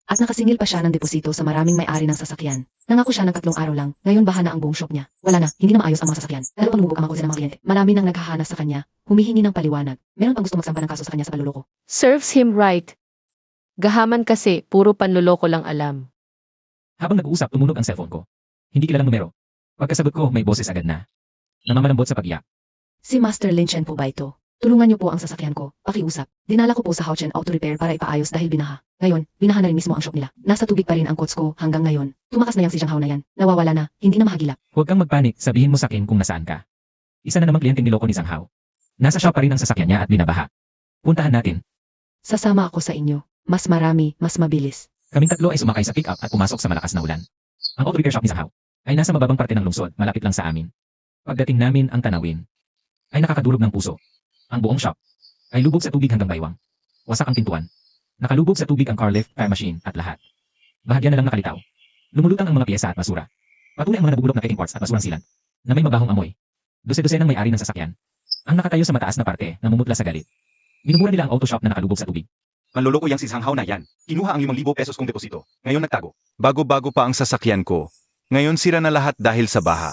At nakasingil pa siya ng deposito sa maraming may-ari ng sasakyan. Nangako siya ng 3 araw lang, ngayon baha na ang buong shop niya. Wala na, hindi na maayos ang mga sasakyan. Lalo pang lumubog ang mga kotse ng mga kliyente. Marami nang naghahanas sa kanya, humihingi ng paliwanag. Meron pang gusto magsampa ng kaso sa kanya sa panluloko. Serves him right. Gahaman kasi, puro panluloko lang alam. Habang nag-uusap, tumunog ang cellphone ko. Hindi kilalang numero. Pagkasagot ko, may boses agad na. Namamalambot sa pag-iyak. Si Master Linchen po ba ito? Tulungan niyo po ang sasakyan ko, pakiusap. Dinala ko po sa Houchen Auto Repair para ipaayos dahil binaha. Ngayon, binaha na rin mismo ang shop nila. Nasa tubig pa rin ang coach ko hanggang ngayon. Tumakas na yang si Zhang Hao na yan. Nawawala na, hindi na mahagilap. Huwag kang magpanik, sabihin mo sa akin kung nasaan ka. Isa na namang kliyenteng niloko ni Zhang Hao. Nasa shop pa rin ang sasakyan niya at binabaha. Puntahan natin. Sasama ako sa inyo. Mas marami, mas mabilis. Kaming 3 ay sumakay sa pick-up at pumasok sa malakas na ulan. Ang auto repair shop ni Zhang Hao ay nasa mababang parte ng lungsod, malapit lang sa amin. Pagdating namin ang tanawin, ay nakakadurog ng puso. Ang buong shop ay lubog sa tubig hanggang baywang. Wasak ang pintuan. Nakalubog sa tubig ang car lift, fire machine at lahat. Bahagyan na lang nakalitaw. Lumulutang ang mga piyesa at basura. Patuloy ang mga nabubulok na packing parts at basurang silant na may mabahong amoy. Dose-dose ng may-ari ng sasakyan. Ang nakatayo sa mataas na parte na mumutla sa galit. Minumura nila ang auto shop na nakalubog sa tubig. Manloloko yang si Zhang Hao na yan. Kinuha ang 5,000 pesos kong deposito. Ngayon nagtago. Bago-bago pa ang sasakyan ko. Ngayon sira na lahat dahil sa baha.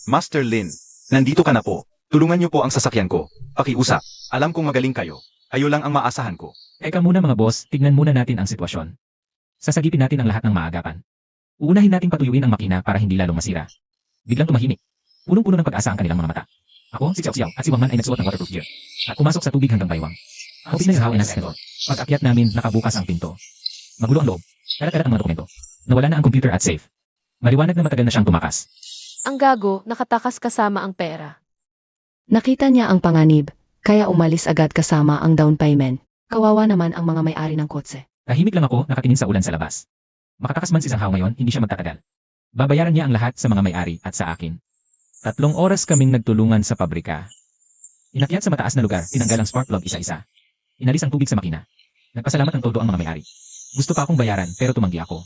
Master Lin, nandito ka na po. Tulungan niyo po ang sasakyan ko. Pakiusap. Alam kong magaling kayo. Kayo lang ang maasahan ko. Eka muna mga boss, tignan muna natin ang sitwasyon. Sasagipin natin ang lahat ng maagapan. Uunahin nating patuyuin ang makina para hindi lalong masira. Biglang tumahimik. Punong-puno ng pag-asa ang kanilang mga mata. Ako, si Xiao at si Wangman ay nagsuot ng waterproof gear. At pumasok sa tubig hanggang baywang. Ang opisina ni Zhang Hao ay nasa second floor. Pag-akyat namin, nakabukas ang pinto. Magulo ang loob. Kalat-kalat ang mga dokumento. Nawala na ang computer at safe. Maliwanag na matagal na siyang tumakas. Ang gago, nakatakas kasama ang pera. Nakita niya ang panganib, kaya umalis agad kasama ang down payment. Kawawa naman ang mga may-ari ng kotse. Tahimik lang ako, nakatingin sa ulan sa labas. Makatakas man si Zhang Hao ngayon, hindi siya magtatagal. Babayaran niya ang lahat sa mga may-ari at sa akin. 3 oras kaming nagtulungan sa pabrika. Inakyat sa mataas na lugar, tinanggal ang spark plug isa-isa. Inalis ang tubig sa makina. Nagpasalamat ng todo ang mga may-ari. Gusto pa akong bayaran pero tumanggi ako.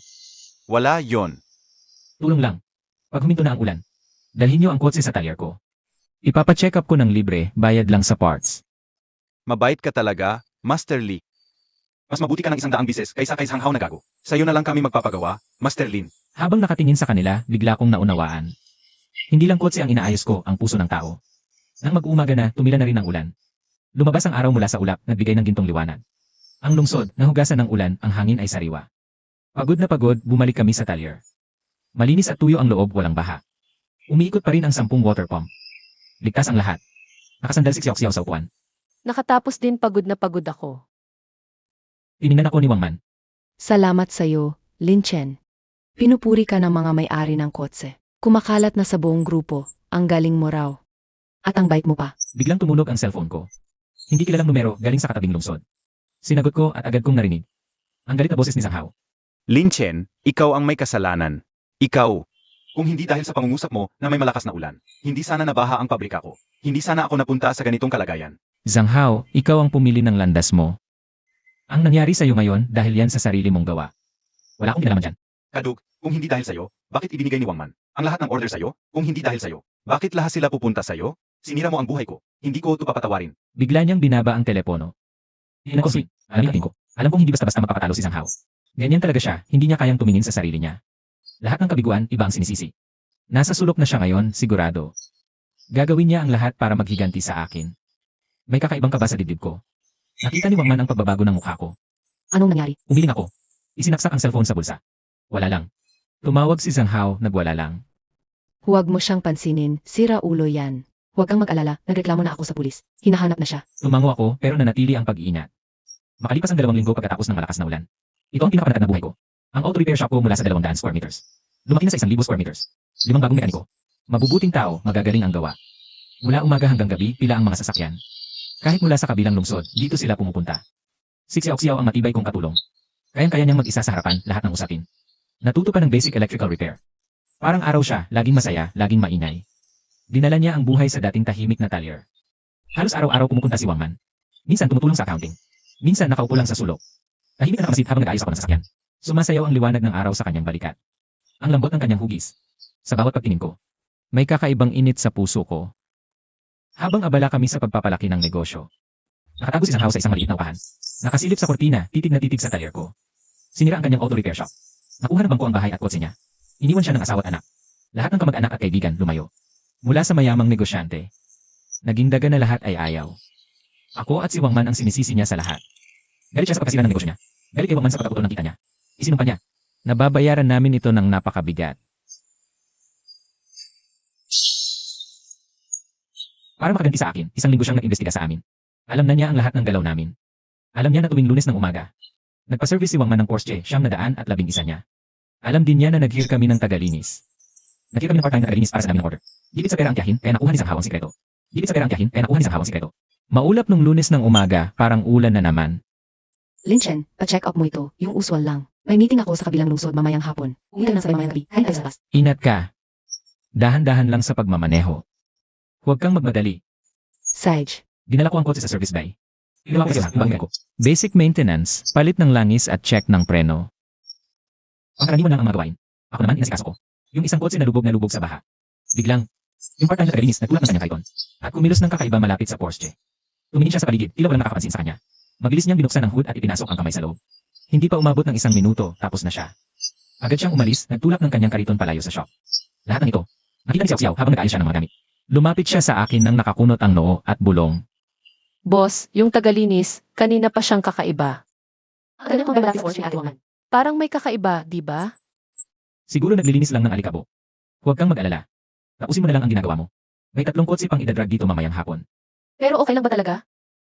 Wala yon. Tulong lang. Pag huminto na ang ulan, dalhin niyo ang kotse sa talyer ko. Ipapacheck up ko ng libre, bayad lang sa parts. Mabait ka talaga, Master Lee. Mas mabuti ka ng 100 bises kaysa kay Zhang Hao na gago. Sa'yo na lang kami magpapagawa, Master Lin. Habang nakatingin sa kanila, bigla kong naunawaan. Hindi lang kotse ang inaayos ko, ang puso ng tao. Nang mag-uumaga na, tumila na rin ang ulan. Lumabas ang araw mula sa ulap, nagbigay ng gintong liwanag. Ang lungsod, nahugasan ng ulan, ang hangin ay sariwa. Pagod na pagod, bumalik kami sa talyer. Malinis at tuyo ang loob, walang baha. Umiikot pa rin ang 10 water pump. Ligtas ang lahat. Nakasandal si Xiao sa upuan. Nakatapos din pagod na pagod ako. Tiningnan ako ni Wang Man. Salamat sa'yo, Lin Chen. Pinupuri ka ng mga may-ari ng kotse. Kumakalat na sa buong grupo, ang galing mo raw. At ang bait mo pa. Biglang tumunog ang cellphone ko. Hindi kilalang numero, galing sa katabing lungsod. Sinagot ko at agad kong narinig. Ang galit na boses ni Zhang Hao. Lin Chen, ikaw ang may kasalanan. Ikaw. Kung hindi dahil sa pangungusap mo na may malakas na ulan, hindi sana nabaha ang pabrika ko. Hindi sana ako napunta sa ganitong kalagayan. Zhang Hao, ikaw ang pumili ng landas mo. Ang nangyari sa'yo ngayon dahil yan sa sarili mong gawa. Wala akong kinalaman dyan. Kadug, kung hindi dahil sa'yo, bakit ibinigay ni Wang Man ang lahat ng order sa'yo? Kung hindi dahil sa'yo, bakit lahat sila pupunta sa'yo? Sinira mo ang buhay ko. Hindi ko ito papatawarin. Bigla niyang binaba ang telepono. Hindi ko sweet. Alam ko. Alam kong hindi basta-basta mapapatalo si Zhang Hao. Ganyan talaga siya, hindi niya kayang tumingin sa sarili niya. Lahat ng kabiguan, iba ang sinisisi. Nasa sulok na siya ngayon, sigurado. Gagawin niya ang lahat para maghiganti sa akin. May kakaibang kaba sa dibdib ko. Nakita ni Wang Man ang pagbabago ng mukha ko. Anong nangyari? Umiling ako. Isinaksak ang cellphone sa bulsa. Wala lang. Tumawag si Zhang Hao, nagwala lang. Huwag mo siyang pansinin, sira ulo yan. Huwag kang mag-alala, nagreklamo na ako sa pulis. Hinahanap na siya. Tumango ako pero nanatili ang pag-iingat. Makalipas ang 2 linggo pagkatapos ng malakas na ulan. Ito ang pinakapanatag na buhay ko. Ang auto repair shop ko mula sa 200 square meters. Lumaki na sa 1,000 square meters. 5 bagong mekaniko. Mabubuting tao, magagaling ang gawa. Mula umaga hanggang gabi, pila ang mga sasakyan. Kahit mula sa kabilang lungsod, dito sila pumupunta. Si Xiao ang matibay kong katulong. Kayang-kaya niyang mag-isa sa harapan lahat ng usapin. Natuto pa ng basic electrical repair. Parang araw siya, laging masaya, laging maingay. Dinala niya ang buhay sa dating tahimik na talyer. Halos araw-araw pumupunta si Wang Man. Minsan tumutulong sa accounting. Minsan nakaupo lang sa sulok. Tahimik na nakamasid habang nag-ayos ako ng sasakyan. Sumasayaw ang liwanag ng araw sa kanyang balikat. Ang lambot ng kanyang hugis. Sa bawat pagtingin ko, may kakaibang init sa puso ko. Habang abala kami sa pagpapalaki ng negosyo. Nakatago si Zhang Hao sa isang maliit na upahan. Nakasilip sa kortina, titig na titig sa talyer ko. Sinira ang kanyang auto repair shop. Nakuha ng bangko ang bahay at kotse niya. Iniwan siya ng asawa at anak. Lahat ng kamag-anak at kaibigan lumayo. Mula sa mayamang negosyante. Naging daga na lahat ay ayaw. Ako at si Wang Man ang sinisisi niya sa lahat. Galit siya sa pagkasira ng negosyo niya. Galit kay Wang Man sa pagkaputol ng kita niya. Isinumpa niya. Nababayaran namin ito ng napakabigat. Para makaganti sa akin, 1 linggo siyang nag-imbestiga sa amin. Alam na niya ang lahat ng galaw namin. Alam niya na tuwing Lunes ng umaga. Nagpa-service si Wang Man ng Porsche, 911 niya. Alam din niya na nag-hire kami ng tagalinis. Nag-hire kami ng part-time na tagalinis para sa namin ng order. Gilid sa pera ang tiyahin, kaya nakuha ni Zhang Hao ang sikreto. Gilid sa pera ang tiyahin, kaya nakuha ni Zhang Hao ang sikreto. Maulap nung Lunes ng umaga, parang ulan na naman. Lin Chen, pa-check up mo ito, yung usual lang. May meeting ako sa kabilang lungsod mamayang hapon. Uwi ka na sabay mamayang gabi, kahit ay sa labas. Ingat ka. Dahan-dahan lang sa pagmamaneho. Huwag kang magmadali. Sage, Dinala ko ang kotse sa service bay. Ginawa ko siya, ibang ko. Basic maintenance, palit ng langis at check ng preno. Pangkaraniwan lang ang mga gawain. Ako naman, inasikaso ko. Yung isang kotse na lubog sa baha. Biglang, yung part-time na tagalinis nagtulak ng kanyang kaiton. At kumilos ng kakaiba malapit sa Porsche. Tumingin siya sa paligid, tila walang nakakapansin sa kanya. Mabilis niyang binuksan ang hood at ipinasok ang kamay sa loob. Hindi pa umabot ng 1 minuto, tapos na siya. Agad siyang umalis, nagtulak ng kanyang kariton palayo sa shop. Lahat ng ito, nakita ni Xiao habang nag-ayos siya ng mga gamit. Lumapit siya sa akin nang nakakunot ang noo at bulong. Boss, yung tagalinis, kanina pa siyang kakaiba. Ang ganda kong malapit sa Ate Wang Man. Parang may kakaiba, di ba? Siguro naglilinis lang ng alikabo. Huwag kang mag-alala. Tapusin mo na lang ang ginagawa mo. May 3 kotse pang idadrag dito mamayang hapon. Pero okay lang ba talaga?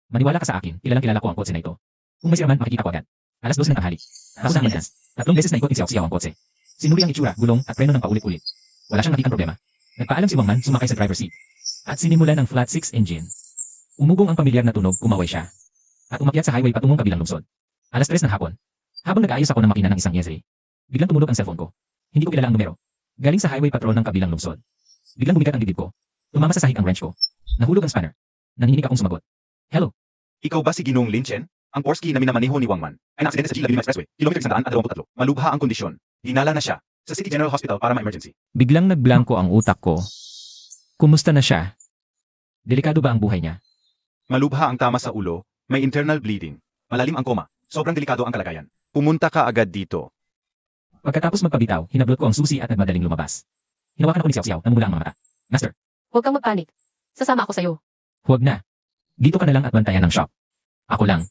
Maniwala ka sa akin, kilalang-kilala ko ang kotse na ito. Kung may siraman, makikita ko agad. 12:00 ng tanghali. Tapos na maintenance. 3 beses na ikot ni Xiao ang kotse. Sinuri ang itsura, gulong at preno ng paulit-ulit. Wala siyang nakitang problema. Nagpaalam si Wang Man, sumakay sa driver's seat. At sinimulan ang flat 6 engine. Umugong ang pamilyar na tunog, kumaway siya. At umakyat sa highway patungong kabilang lungsod. 3:00 ng hapon. Habang nag-aayos ako ng makina ng isang Yezre, biglang tumunog ang cellphone ko. Hindi ko kilala ang numero. Galing sa highway patrol ng kabilang lungsod. Biglang bumigat ang dibdib ko. Tumama sa sahig ang wrench ko. Nahulog ang spanner. Nanginginig akong sumagot. Hello. Ikaw ba si Ginong Lin Chen? Ang Porsche na minamaneho ni Wangman ay naaksidente sa G-Laguna Expressway, kilometro 123. Malubha ang kondisyon. Dinala na siya sa City General Hospital para ma-emergency. Biglang nagblanko ang utak ko. Kumusta na siya? Delikado ba ang buhay niya? Malubha ang tama sa ulo, may internal bleeding. Malalim ang koma, sobrang delikado ang kalagayan. Pumunta ka agad dito. Pagkatapos magpabitaw, hinablot ko ang susi at nagmadaling lumabas. Hinawakan ako ni Xiao Xiao, namumula ang mga mata. Master, Huwag kang magpanik. Sasama ako sa'yo. huwag na. Dito ka na lang at bantayan ng shop. Ako lang.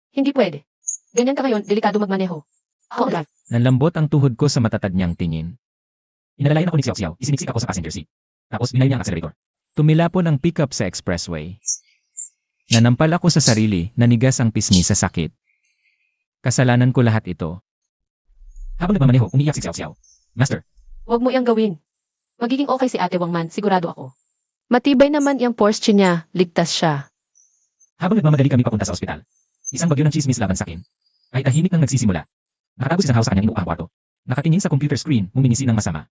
Hindi pwede. Ganyan ka ngayon, delikado magmaneho. Ako ang drive. Nanlambot ang tuhod ko sa matatag niyang tingin. Inalalayan ako ni Xiao Xiao, isiniksik ako sa passenger seat. Tapos binay niya ang accelerator. Tumilapon ang pickup sa expressway. Nanampal ako sa sarili, nanigas ang pisngi sa sakit. Kasalanan ko lahat ito. Habang nagmamaneho, umiiyak si Xiao Xiao. Master, Huwag mo iyang gawin. Magiging okay si Ate Wangman, sigurado ako. Matibay naman iyang Porsche niya, ligtas siya. habang nagmamadali kami papunta sa ospital, isang bagyo ng chismis laban sa akin, ay tahimik nang nagsisimula. Nakatago si Zhang Hao sa kanyang inuupang kwarto. Nakatingin sa computer screen, umingisi ng masama.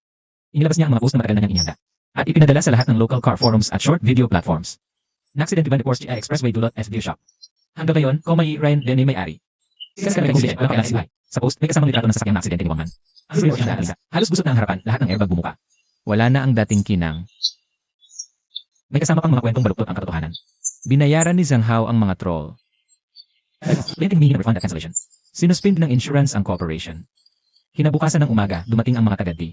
Inilabas niya ang mga post na matagal na niyang inihanda. At ipinadala sa lahat ng local car forums at short video platforms. Naksidente ba ni Porsche Expressway Dulot FV Shop? Hanggang ngayon, may Ryan Denny may-ari. Kasi kaya kung walang kailangan si Buhay. Sa post, may kasamang litrato ng sasakyan na aksidente ni Wangman. Ang sulit niya na halos gusot na ang harapan, lahat ng airbag bumuka. Wala na ang dating kinang. May kasama pang mga kwentong baluktot ang katotohanan. Binayaran ni Zhang Hao ang mga troll. Pwede humingi ng refund at cancellation. Sinuspend ng insurance ang corporation. Kinabukasan ng umaga, dumating ang mga taga-D.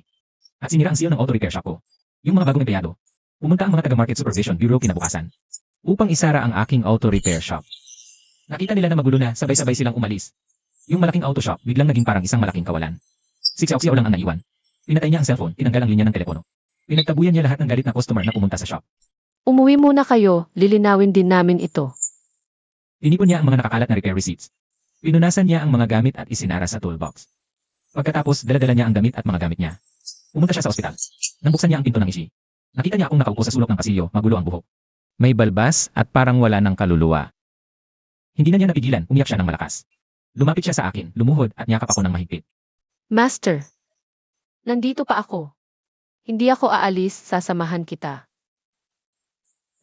At sinira ang CEO ng auto repair shop ko. Yung mga bagong empleyado. Pumunta ang mga taga-market supervision bureau kinabukasan. Upang isara ang aking auto repair shop. Nakita nila na magulo na, sabay-sabay silang umalis. Yung malaking auto shop, biglang naging parang isang malaking kawalan. Si Xiao Xiao lang ang naiwan. Pinatay niya ang cellphone, tinanggal ang linya ng telepono. Pinagtabuyan niya lahat ng galit na customer na pumunta sa shop. Umuwi muna kayo, lilinawin din namin ito. Tinipon niya ang mga nakakalat na repair receipts. Pinunasan niya ang mga gamit at isinara sa toolbox. Pagkatapos, daladala niya ang damit at mga gamit niya. Pumunta siya sa ospital. Nang buksan niya ang pinto ng ishi. Nakita niya akong nakaupo sa sulok ng pasilyo, magulo ang buhok. May balbas at parang wala ng kaluluwa. Hindi na niya napigilan, umiyak siya ng malakas. Lumapit siya sa akin, lumuhod at niyakap ako ng mahigpit. Master, nandito pa ako. Hindi ako aalis, sasamahan kita.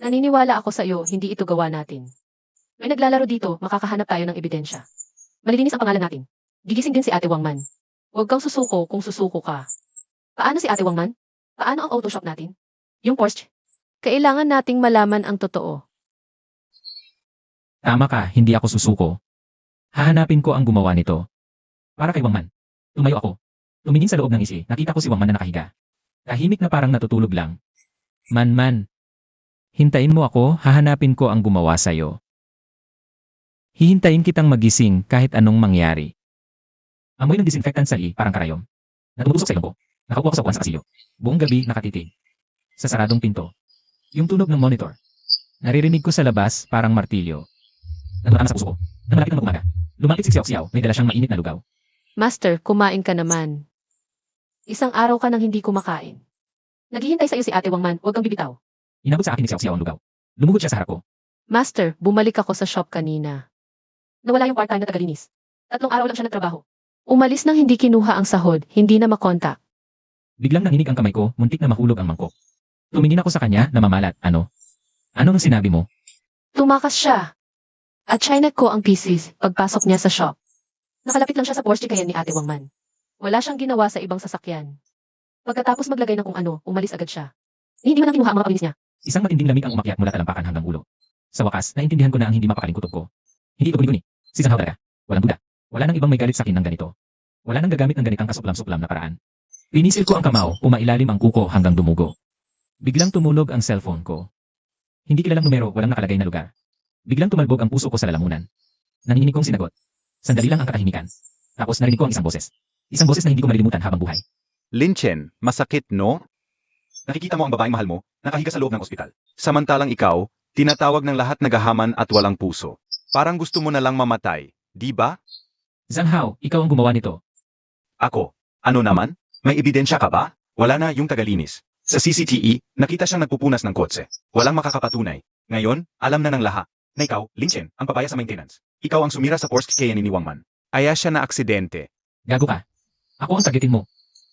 Naniniwala ako sa iyo, hindi ito gawa natin. May naglalaro dito, makakahanap tayo ng ebidensya. Malilinis ang pangalan natin. Gigising din si Ate Wangman. Huwag kang susuko kung susuko ka. Paano si Ate Wangman? Paano ang auto shop natin? Yung Porsche? Kailangan nating malaman ang totoo. Tama ka, hindi ako susuko. Hahanapin ko ang gumawa nito. Para kay Wangman. Tumayo ako. Tumingin sa loob ng ishi, nakita ko si Wangman na nakahiga. Tahimik na parang natutulog lang. Man. Hintayin mo ako, hahanapin ko ang gumawa sa'yo. Hihintayin kitang magising kahit anong mangyari. Amoy ng disinfectant sa parang karayom. Natubusok sa ilong ko. Nakaupo ako sa upuan sa pasilyo. Buong gabi nakatitig. Sa saradong pinto. Yung tunog ng monitor. Naririnig ko sa labas parang martilyo. Nagmama sa puso ko. Nang malapit na mag-umaga. Lumapit si Xiao Xiao, may dala siyang mainit na lugaw. Master, kumain ka naman. Isang araw ka nang hindi kumakain. Naghihintay sa iyo si Ate Wangman, huwag kang bibitaw. Inabot sa akin ni Xiao Xiao ang lugaw. Lumugod siya sa harap ko. Master, bumalik ako sa shop kanina. Nawala yung part-time na tagalinis. 3 araw lang siya nagtrabaho. Umalis nang hindi kinuha ang sahod, hindi na makontak. Biglang nanginig ang kamay ko, muntik na mahulog ang mangkok. Tumingin ako sa kanya na mamalat. Ano? Ano ang sinabi mo? Tumakas siya. At chinek ko ang pieces pagpasok niya sa shop. Nakalapit lang siya sa Porsche kaya ni Ate Wangman. Wala siyang ginawa sa ibang sasakyan. Pagkatapos maglagay ng kung ano, umalis agad siya. Hindi man lang kinuha ang mga palinis niya. Isang matinding lamig ang umakyat mula talampakan hanggang ulo. Sa wakas, naintindihan ko na ang hindi mapakaling kutob ko. Hindi ito guni-guni. Si Zhang Hao talaga. Walang duda. Wala nang ibang may galit sa akin ng ganito. Wala nang gagamit ng ganitang kasuklam-suklam na paraan. Pinisil ko ang kamao, umailalim ang kuko hanggang dumugo. Biglang tumulog ang cellphone ko. Hindi kilalang numero, walang nakalagay na lugar. Biglang tumalbog ang puso ko sa lalamunan. Nanginginig kong sinagot. Sandali lang ang katahimikan. Tapos narinig ko ang isang boses. Isang boses na hindi ko malilimutan habang buhay. Lin Chen, masakit no? Nakikita mo ang babaeng mahal mo, nakahiga sa loob ng ospital. Samantalang ikaw, tinatawag ng lahat nagahaman at walang puso. Parang gusto mo na lang mamatay, di ba? Zhang Hao, ikaw ang gumawa nito. Ako, ano naman? May ebidensya ka ba? Wala na yung tagalinis. Sa CCTV, nakita siyang nagpupunas ng kotse. Walang makakapatunay. Ngayon, alam na ng lahat na ikaw, Lin Chen, ang papaya sa maintenance. Ikaw ang sumira sa Porsche kaya ni Wangman. Aya siya na aksidente. Gago ka. Ako ang targetin mo.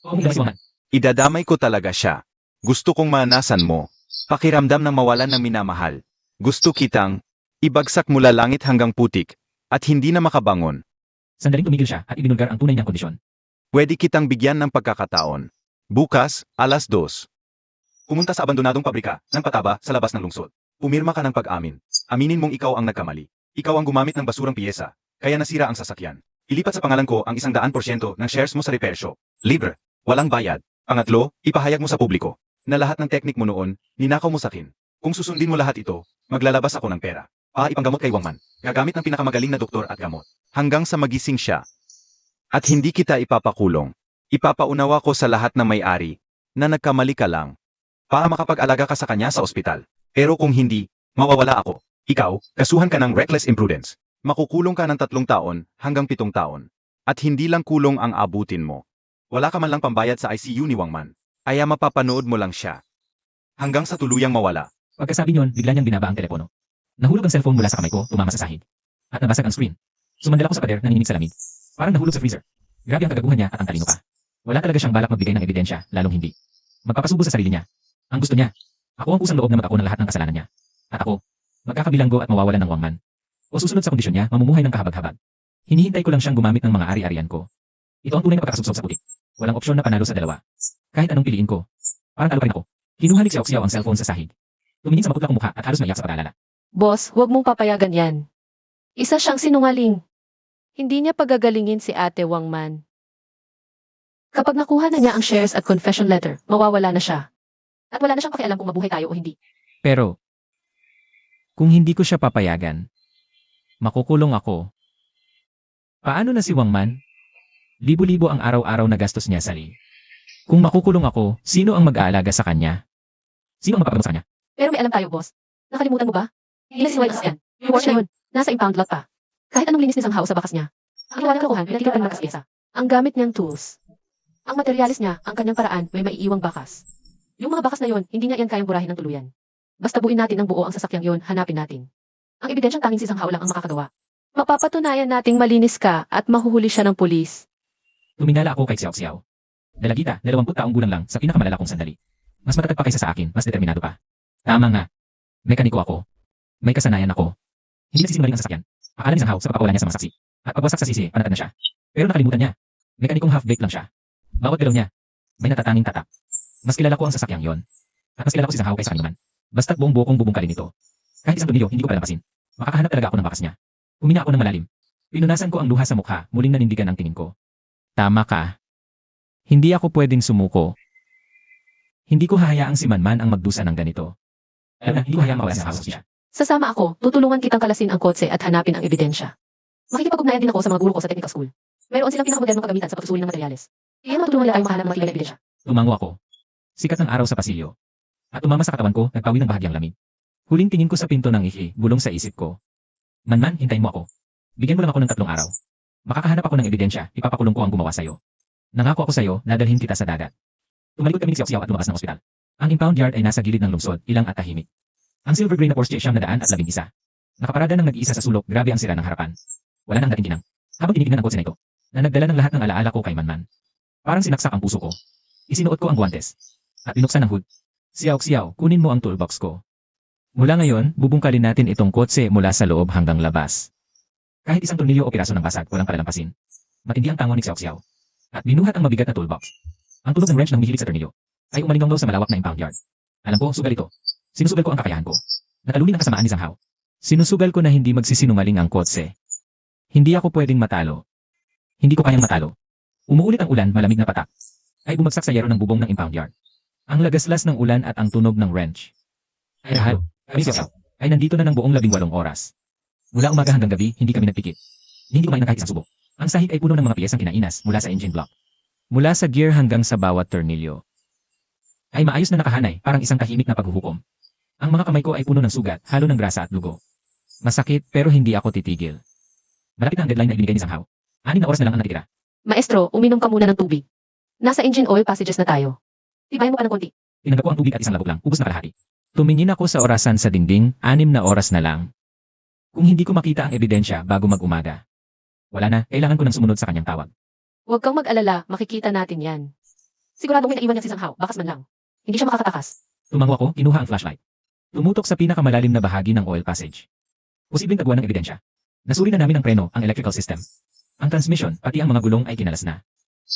Oo, si Wangman. Idadamay ko talaga siya. Gusto kong manasan mo. Pakiramdam ng mawalan ng minamahal. Gusto kitang ibagsak mula langit hanggang putik. at hindi na makabangon. Sandaling tumigil siya at ibinulgar ang tunay niyang kondisyon. Pwede kitang bigyan ng pagkakataon. Bukas, 2:00. Pumunta sa abandonadong pabrika ng pataba sa labas ng lungsod. Pumirma ka ng pag-amin. Aminin mong ikaw ang nagkamali. Ikaw ang gumamit ng basurang piyesa, kaya nasira ang sasakyan. Ilipat sa pangalan ko ang 100% ng shares mo sa repair shop. Libre. Walang bayad. Pangatlo, ipahayag mo sa publiko na lahat ng teknik mo noon, ninakaw mo sa akin. Kung susundin mo lahat ito, maglalabas ako ng pera. Ipanggamot kay Wangman. Gagamit ng pinakamagaling na doktor at gamot. Hanggang sa magising siya. At hindi kita ipapakulong. Ipapaunawa ko sa lahat ng may-ari na nagkamali ka lang para makapag-alaga ka sa kanya sa ospital. Pero kung hindi, mawawala ako. Ikaw, kasuhan ka ng reckless imprudence. Makukulong ka ng 3 taon hanggang 7 taon. At hindi lang kulong ang abutin mo. Wala ka man lang pambayad sa ICU ni Wangman. Kaya mapapanood mo lang siya. Hanggang sa tuluyang mawala. Pagkasabi niyon, bigla niyang binaba ang telepono. Nahulog ang cellphone mula sa kamay ko, tumama sa sahig. At nabasag ang screen. Sumandal ako sa pader, nanginginig sa lamig. Parang nahulog sa freezer. Grabe ang kagaguhan niya at ang talino pa. Wala talaga siyang balak magbigay ng ebidensya, lalong hindi. Magpapasubo sa sarili niya. Ang gusto niya. Ako ang kusang loob na mag-ako ng lahat ng kasalanan niya. At ako, magkakabilanggo at mawawalan ng Wangman. O susunod sa kondisyon niya, mamumuhay ng kahabag-habag. Hinihintay ko lang siyang gumamit ng mga ari-arian ko. Ito ang tunay na pagkakasubsob sa putik. Walang opsyon na panalo sa dalawa. Kahit anong piliin ko. Parang talo pa rin ako. Kinuhalik si Oxiao ang cellphone sa sahig. Tumingin sa maputlak kong mukha at halos maiyak sa pag-alala. Boss, huwag mong papayagan yan. Isa siyang sinungaling. Hindi niya pagagalingin si Ate Wangman. Kapag nakuha na niya ang shares at confession letter, mawawala na siya. At wala na siyang pakialam kung mabuhay tayo o hindi. Pero, kung hindi ko siya papayagan, makukulong ako. Paano na si Wangman? Libo-libo ang araw-araw na gastos niya sa li. Kung makukulong ako, sino ang mag-aalaga sa kanya? Sino ang magpapagamot sa kanya? Pero may alam tayo, boss. Nakalimutan mo ba? Ilan si White yan. Yung watch na yun, nasa impound lot pa. Kahit anong linis ni Sanghao sa bakas niya. Ang ginawa ng kalukuhan, pinatitipan ng bakas pyesa. Ang gamit niyang tools. Ang materialis niya, ang kanyang paraan, may maiiwang bakas. Yung mga bakas na yon, hindi niya yan kayang burahin ng tuluyan. Basta buuin natin ng buo ang sasakyang yon, hanapin natin. Ang ebidensyang tanging si Sanghao lang ang makakagawa. Mapapatunayan nating malinis ka at mahuhuli siya ng pulis. Tumingala ako kay Xiao Xiao. Dalagita, 20 taong gulang lang sa pinakamalala kong sandali. Mas matatag pa kaysa sa akin, mas determinado pa. Tama nga. Mekaniko ako. May kasanayan ako. Hindi nagsisinungaling ang sasakyan. Akala ni Sanghao sa pagpapawala niya sa mga saksi. At pagwasak sa sisi, panatag na siya. Pero nakalimutan niya. Mekanikong half-baked lang siya. Bawat galaw niya, may natatanging tatak. Mas kilala ko ang sasakyang yon. At mas kilala ko si Sanghao kaysa kanino man. Basta't buong buo kong bubungkalin ito. Kahit isang tornilyo, hindi ko palalampasin. Makakahanap talaga ako ng bakas niya. Huminga ako ng malalim. Pinunasan ko ang luha sa mukha, muling nanindigan ang tingin ko. Tama ka. Hindi ako pwedeng sumuko. Hindi ko hahayaang si Manman ang magdusa ng ganito. Alam na, hindi ko hayaang mawala si Sanghao siya. Sasama ako, tutulungan kitang kalasin ang kotse at hanapin ang ebidensya. Makikipag-ugnayan din ako sa mga guro ko sa technical school. Mayroon silang pinakamodernong kagamitan sa pagsusuri ng materyales. Kaya matulungan nila tayong makahanap ng matibay na ebidensya. Tumango ako. Sikat ng araw sa pasilyo. At tumama sa katawan ko, nagpawi ng bahagyang lamig. Huling tingin ko sa pinto ng ihi, bulong sa isip ko. Manman, hintayin mo ako. Bigyan mo lang ako ng 3 araw. Makakahanap ako ng ebidensya, ipapakulong ko ang gumawa sa'yo. Nangako ako sa'yo, nadalhin kita sa dagat. Tumalikod kami ni Xiao Xiao at lumabas ng ospital. Ang impound yard ay nasa gilid ng lungsod, ilang at tahimik. Ang silver gray na Porsche ay 911. Nakaparada ng nag-iisa sa sulok, grabe ang sira ng harapan. Wala nang dating ginang. Habang tinitignan ang kotse na ito, na nagdala ng lahat ng alaala ko kay Manman. Parang sinaksak ang puso ko. Isinuot ko ang guwantes. At binuksan ang hood. Xiao Xiao, kunin mo ang toolbox ko. Mula ngayon, bubungkalin natin itong kotse mula sa loob hanggang labas. Kahit isang tornilyo o piraso ng basag, walang palalampasin. Matindi ang tango ni Xiao Xiao. At binuhat ang mabigat na toolbox. Ang tunog ng wrench ng humihilig sa tornilyo ay umalinggaw sa malawak na impound yard. Alam ko, sugal ito. Sinusugal ko ang kakayahan ko. Natalunin ang kasamaan ni Sanghao. Sinusugal ko na hindi magsisinungaling ang kotse. Hindi ako pwedeng matalo. Hindi ko kayang matalo. Umuulit ang ulan, malamig na patak. Ay bumagsak sa yero ng bubong ng impound yard. Ang lagaslas ng ulan at ang tunog ng wrench. Ay lahat, kami Xiao ay nandito na ng buong 18 oras. Mula umaga hanggang gabi, hindi kami nagpikit. Hindi kumain ng kahit isang subo. Ang sahig ay puno ng mga piyesang kinainas mula sa engine block. Mula sa gear hanggang sa bawat tornilyo. Ay maayos na nakahanay, parang isang tahimik na paghuhukom. Ang mga kamay ko ay puno ng sugat, halo ng grasa at dugo. Masakit pero hindi ako titigil. Malapit na ang deadline na ibinigay ni Sanghao. 6 na oras na lang ang natitira. Maestro, uminom ka muna ng tubig. Nasa engine oil passages na tayo. Tibayan mo pa ng konti. Tinanggap ko ang tubig at isang labog lang, ubos na kalahati. Tumingin ako sa orasan sa dingding, 6 na oras na lang. Kung hindi ko makita ang ebidensya bago mag-umaga. Wala na, kailangan ko nang sumunod sa kanyang tawag. Huwag kang mag-alala, makikita natin yan. Siguradong may naiwan niya si Sanghao, bakas man lang. Hindi siya makakatakas. Tumango ako, kinuha ang flashlight. Tumutok sa pinakamalalim na bahagi ng oil passage. Posibleng tagwan ng ebidensya. Nasuri na namin ang preno, ang electrical system. Ang transmission, pati ang mga gulong ay kinalas na.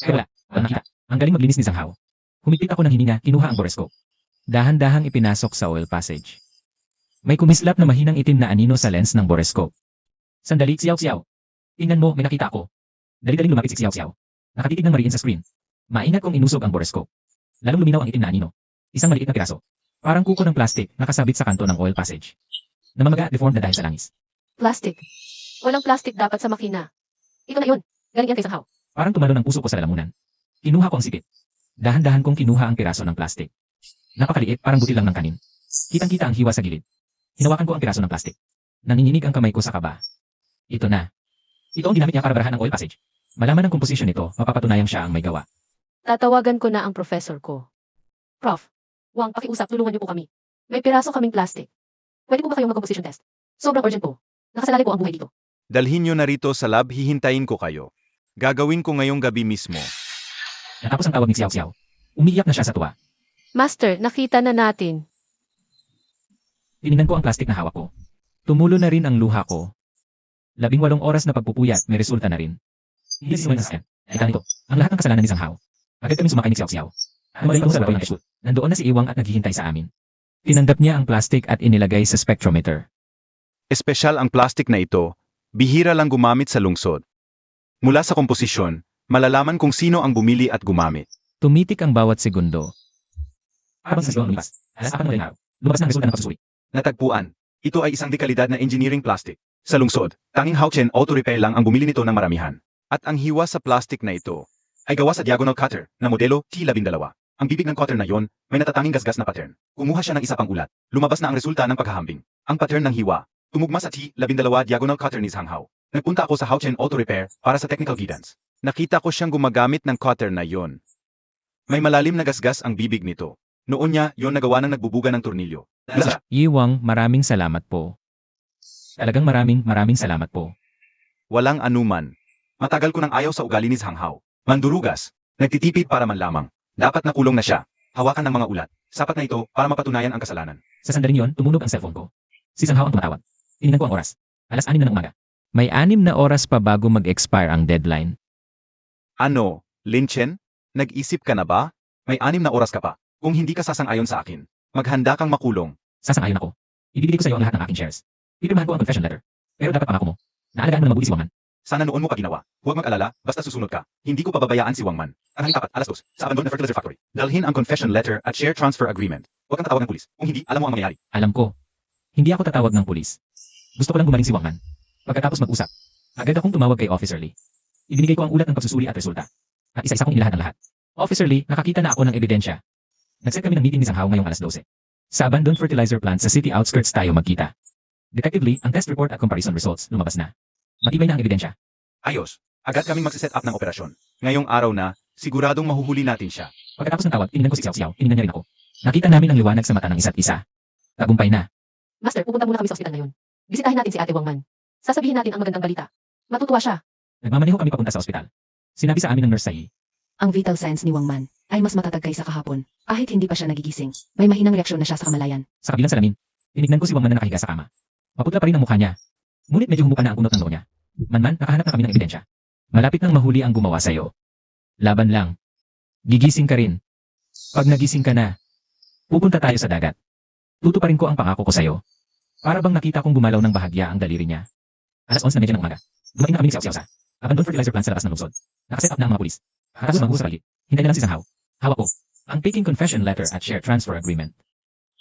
Pero wala, walang nakita. Ang galing maglinis ni Zhang Hao. Humigpit ako ng hininga, kinuha ang borescope. Dahan-dahang ipinasok sa oil passage. May kumislap na mahinang itim na anino sa lens ng borescope. Sandali, Xiao. Tingnan mo, may nakita ako. Dali-daling lumapit si Xiao. Nakatitig ng mariin sa screen. Maingat kong inusog ang borescope. Lalong luminaw ang itim na anino. Isang maliit na piraso. Parang kuko ng plastic nakasabit sa kanto ng oil passage. Namamaga, deformed na dahil sa langis. Plastic. Walang plastic dapat sa makina. Ito na yun. Galing yan kay Zhang Hao. Parang tumalo ng puso ko sa lalamunan. Kinuha ko ang sipit. Dahan-dahan kong kinuha ang piraso ng plastic. Napakaliit, parang butil lang ng kanin. Kitang-kita ang hiwa sa gilid. Hinawakan ko ang piraso ng plastic. Nanginginig ang kamay ko sa kaba. Ito na. Ito ang ginamit niya para barahan ang oil passage. Malaman ang komposisyon nito, mapapatunayang siya ang may gawa. Tatawagan ko na ang professor ko. Prof. Wang, pakiusap, tulungan niyo po kami. May piraso kaming plastic. Pwede po ba kayong mag-composition test? Sobrang urgent po. Nakasalalay po ang buhay dito. Dalhin nyo na rito sa lab, hihintayin ko kayo. Gagawin ko ngayong gabi mismo. Natapos ang tawag ni Xiao. Umiiyak na siya sa tuwa. Master, nakita na natin. Tiningnan ko ang plastic na hawak ko. Tumulo na rin ang luha ko. 18 oras na pagpupuyat, may resulta na rin. Hindi si Wences. Ika nito, ang lahat ng kasalanan ni Zhang Hao. Agad kami sumakay ni Xiao. Tumaling sa laboratory ng shoot. Nandoon na si Iwang at naghihintay sa amin. Tinanggap niya ang plastic at inilagay sa spectrometer. Espesyal ang plastic na ito, bihira lang gumamit sa lungsod. Mula sa komposisyon, malalaman kung sino ang bumili at gumamit. Tumitik ang bawat segundo. Habang sa sigaw lumipas, alas 4 ng madaling araw, lumabas na ang resulta ng pagsusuri. Natagpuan, ito ay isang dekalidad na engineering plastic. Sa lungsod, tanging Haochen Auto Repair lang ang bumili nito ng maramihan. At ang hiwa sa plastic na ito ay gawa sa diagonal cutter na modelo T12. Ang bibig ng cutter na yon may natatanging gasgas na pattern. Kumuha siya ng isa pang ulat. Lumabas na ang resulta ng paghahambing. Ang pattern ng hiwa, tumugma sa T12 diagonal cutter ni Zhang Hao. Nagpunta ako sa Haochen Auto Repair para sa technical guidance. Nakita ko siyang gumagamit ng cutter na yon. May malalim na gasgas ang bibig nito. Noon niya, yon nagawa ng nagbubuga ng tornilyo. Iwang, maraming salamat po. Talagang maraming salamat po. Walang anuman. Matagal ko nang ayaw sa ugali ni Zhang Hao. Mandurugas. Nagtitipid para man lamang. Dapat nakulong na siya. Hawakan ng mga ulat. Sapat na ito para mapatunayan ang kasalanan. Sa sandaling yon, tumunog ang cellphone ko. Si Zhang Hao ang tumatawag. Tinignan ko ang oras. Alas 6 na ng umaga. May 6 na oras pa bago mag-expire ang deadline. Ano, Lin Chen? Nag-isip ka na ba? May 6 na oras ka pa. Kung hindi ka sasang-ayon sa akin, maghanda kang makulong. Sasang-ayon ako. Ibibigay ko sa iyo ang lahat ng aking shares. Pipirmahan ko ang confession letter. Pero dapat pangako mo. Naalagaan mo na mabuti si Wang Man. Sana noon mo pa ginawa. Huwag mag-alala, basta susunod ka. Hindi ko pababayaan si Wang Man. Ang halikapat, alas 2, sa abandon na fertilizer factory. Dalhin ang confession letter at share transfer agreement. Huwag kang tatawag ng pulis. Kung hindi, alam mo ang mangyayari. Alam ko. Hindi ako tatawag ng pulis. Gusto ko lang gumaling si Wang Man. Pagkatapos mag-usap, agad akong tumawag kay Officer Lee. Ibinigay ko ang ulat ng pagsusuri at resulta. At isa-isa kong inilahad ang lahat. Officer Lee, nakakita na ako ng ebidensya. Nag-set kami ng meeting ni Zhang Hao ngayong alas 12. Sa abandoned fertilizer plant sa city outskirts tayo magkita. Detective Lee, ang test report at comparison results lumabas na. Matibay na ang ebidensya. Ayos. Agad kaming magsiset up ng operasyon. Ngayong araw na, siguradong mahuhuli natin siya. Pagkatapos ng tawag, tinignan ko si Xiao, tinignan niya rin ako. Nakita namin ang liwanag sa mata ng isa't isa. Tagumpay na. Master, pupunta muna kami sa ospital ngayon. Bisitahin natin si Ate Wang Man. Sasabihin natin ang magandang balita. Matutuwa siya. Nagmamaneho kami papunta sa ospital. Sinabi sa amin ng nurse sa Ang vital signs ni Wang Man ay mas matatag kaysa kahapon. Kahit hindi pa siya nagigising, may mahinang reaksyon na siya sa kamalayan. Sa kabilang salamin, tinignan ko si Wang Man na nakahiga sa kama. Maputla pa rin ang mukha niya. Ngunit medyo humupa na ang kunot ng noo niya. Man, nakahanap na kami ng ebidensya. Malapit nang mahuli ang gumawa sa'yo. Laban lang. Gigising ka rin. Pag nagising ka na, pupunta tayo sa dagat. Tutuparin ko ang pangako ko sa'yo. Para bang nakita kong gumalaw ng bahagya ang daliri niya. Alas 11:30 ng umaga. Dumating na kami ni Xiao sa abandoned fertilizer plant sa labas ng lungsod. Nakaset up na ang mga pulis. Tapos mangguho sa paligid. Hintay na lang si Zhang Hao. Hawak ko. Ang taking confession letter at share transfer agreement.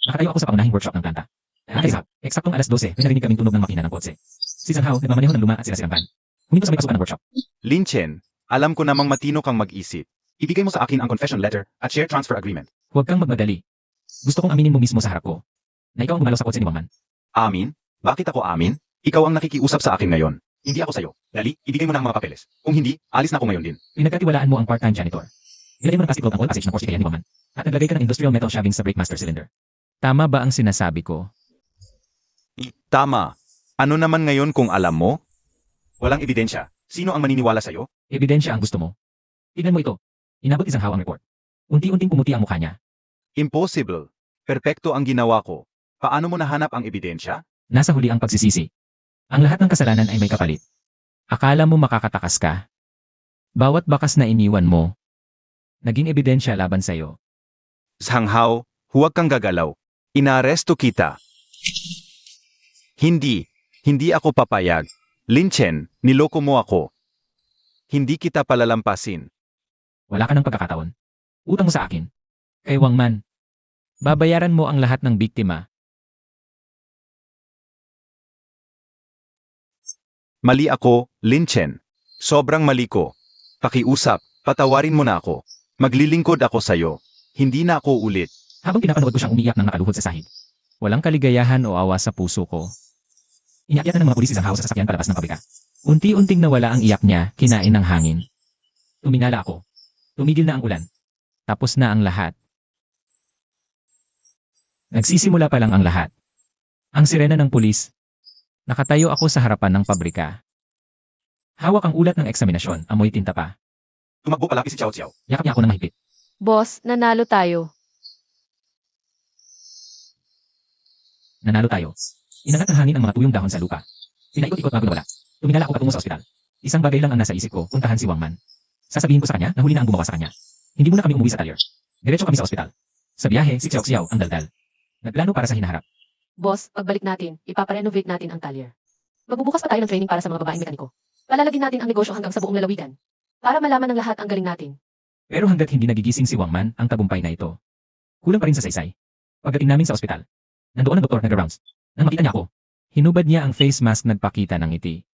Nakatayo ako sa pangunahing workshop ng planta. Eksaktong alas 12, may narinig kaming tunog ng makina ng kotse. Si Zhang Hao nagmamaneho ng luma at sira-sirang van. Huminto sa may pasukan ng workshop. Lin Chen, alam ko namang matino kang mag-isip. Ibigay mo sa akin ang confession letter at share transfer agreement. Huwag kang magmadali. Gusto kong aminin mo mismo sa harap ko na ikaw ang gumalaw sa kotse ni Wang Man. Amin? Bakit ako amin? Ikaw ang nakikiusap sa akin ngayon. Hindi ako sa'yo. Dali, ibigay mo na ang mga papeles. Kung hindi, alis na ako ngayon din. Pinagkatiwalaan mo ang part-time janitor. Ilagay mo ng plastic rope ang oil passage ng Porsche kaya ni Wang Man. At naglagay ka ng industrial metal shavings sa brake master cylinder. Tama ba ang sinasabi ko? Tama. Ano naman ngayon kung alam mo? Walang ebidensya. Sino ang maniniwala sa'yo? Ebidensya ang gusto mo. Tignan mo ito. Inabot ni Zhang Hao ang report. Unti-unting pumuti ang mukha niya. Impossible. Perpekto ang ginawa ko. Paano mo nahanap ang ebidensya? Nasa huli ang pagsisisi. Ang lahat ng kasalanan ay may kapalit. Akala mo makakatakas ka? Bawat bakas na iniwan mo, naging ebidensya laban sa'yo. Zhang Hao, huwag kang gagalaw. Inaaresto kita. Hindi ako papayag. Lin Chen, niloko mo ako. Hindi kita palalampasin. Wala ka ng pagkakataon. Utang mo sa akin. Kay Wang Man. Babayaran mo ang lahat ng biktima. Mali ako, Lin Chen. Sobrang mali ko. Pakiusap, patawarin mo na ako. Maglilingkod ako sa'yo. Hindi na ako ulit. Habang pinapanood ko siyang umiiyak ng nakaluhod sa sahig. Walang kaligayahan o awa sa puso ko. Inakyatan ng mga pulis si Zhang Hao sa sasakyan palabas ng pabrika. Unti-unting nawala ang iyak niya, kinain ng hangin. Tuminala ako. Tumigil na ang ulan. Tapos na ang lahat. Nagsisimula pa lang ang lahat. Ang sirena ng pulis. Nakatayo ako sa harapan ng pabrika. Hawak ang ulat ng eksaminasyon, amoy tinta pa. Tumakbo palaki si Xiao Xiao. Yakap niya ako ng mahigpit. Boss, nanalo tayo. Nanalo tayo. Inangat ng hangin ang mga tuyong dahon sa lupa. Pinaikot-ikot bago nawala. Tumingala ako patungo sa ospital. Isang bagay lang ang nasa isip ko, puntahan si Wang Man. Sasabihin ko sa kanya na huli na ang gumawa sa kanya. Hindi muna kami umuwi sa talyer. Diretso kami sa ospital. Sa biyahe, si Xiao Xiao ang daldal. Nagplano para sa hinaharap. Boss, pagbalik natin, ipaparenovate natin ang talyer. Magbubukas pa tayo ng training para sa mga babaeng mekaniko. Palalagin natin ang negosyo hanggang sa buong lalawigan. Para malaman ng lahat ang galing natin. Pero hanggat hindi nagigising si Wang Man, ang tagumpay na ito. Kulang pa rin sa saysay. Pagdating namin sa ospital, nandoon ang doktor nag-rounds. Nang makita niya ako, hinubad niya ang face mask nagpakita ng ngiti.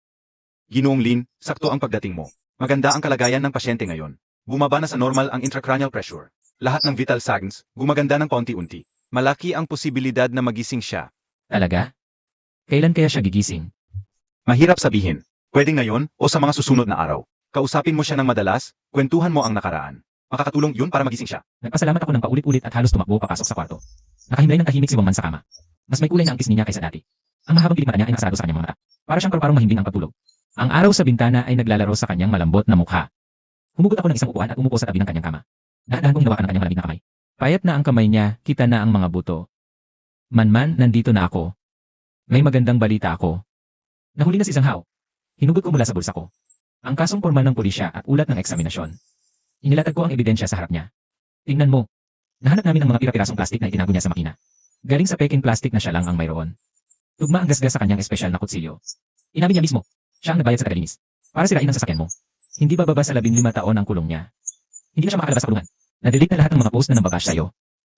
Ginoong Lin, sakto ang pagdating mo. Maganda ang kalagayan ng pasyente ngayon. Bumaba na sa normal ang intracranial pressure. Lahat ng vital signs, gumaganda ng paunti-unti. Malaki ang posibilidad na magising siya. Talaga? Kailan kaya siya gigising? Mahirap sabihin. Pwede ngayon o sa mga susunod na araw. Kausapin mo siya ng madalas, kwentuhan mo ang nakaraan. Makakatulong yun para magising siya. Nagpasalamat ako ng paulit-ulit at halos tumakbo papasok sa kwarto. Nakahimlay ng tahimik si Wang Man sa kama. Mas may kulay na ang kisni niya kaysa dati. Ang mahabang pilik mata niya ay nakasarado sa kanyang mga mata. Para siyang paru-parong mahimbing ang pagtulog. Ang araw sa bintana ay naglalaro sa kanyang malambot na mukha. Humugot ako ng isang upuan at umupo sa tabi ng kanyang kama. Dahan-dahan kong hinawakan ang kanyang malamig na kamay. Payat na ang kamay niya, kita na ang mga buto. Man, nandito na ako. May magandang balita ako. Nahuli na si Zhang Hao. Hinugot ko mula sa bulsa ko. Ang kasong pormal ng pulisya at ulat ng eksaminasyon. Inilatag ko ang ebidensya sa harap niya. Tingnan mo. Nahanap namin ang mga pira-pirasong plastik na itinago niya sa makina. Galing sa peking plastik na siya lang ang mayroon. Tugma ang gasgas sa kanyang espesyal na kutsilyo. Inamin niya mismo. Siya ang nagbayad sa tagalinis. Para sirain ang sasakyan mo. Hindi bababa sa 15 taon ang kulong niya. Hindi na siya makalabas sa kulungan. Na-delete na lahat ng mga post na nambabash sa'yo.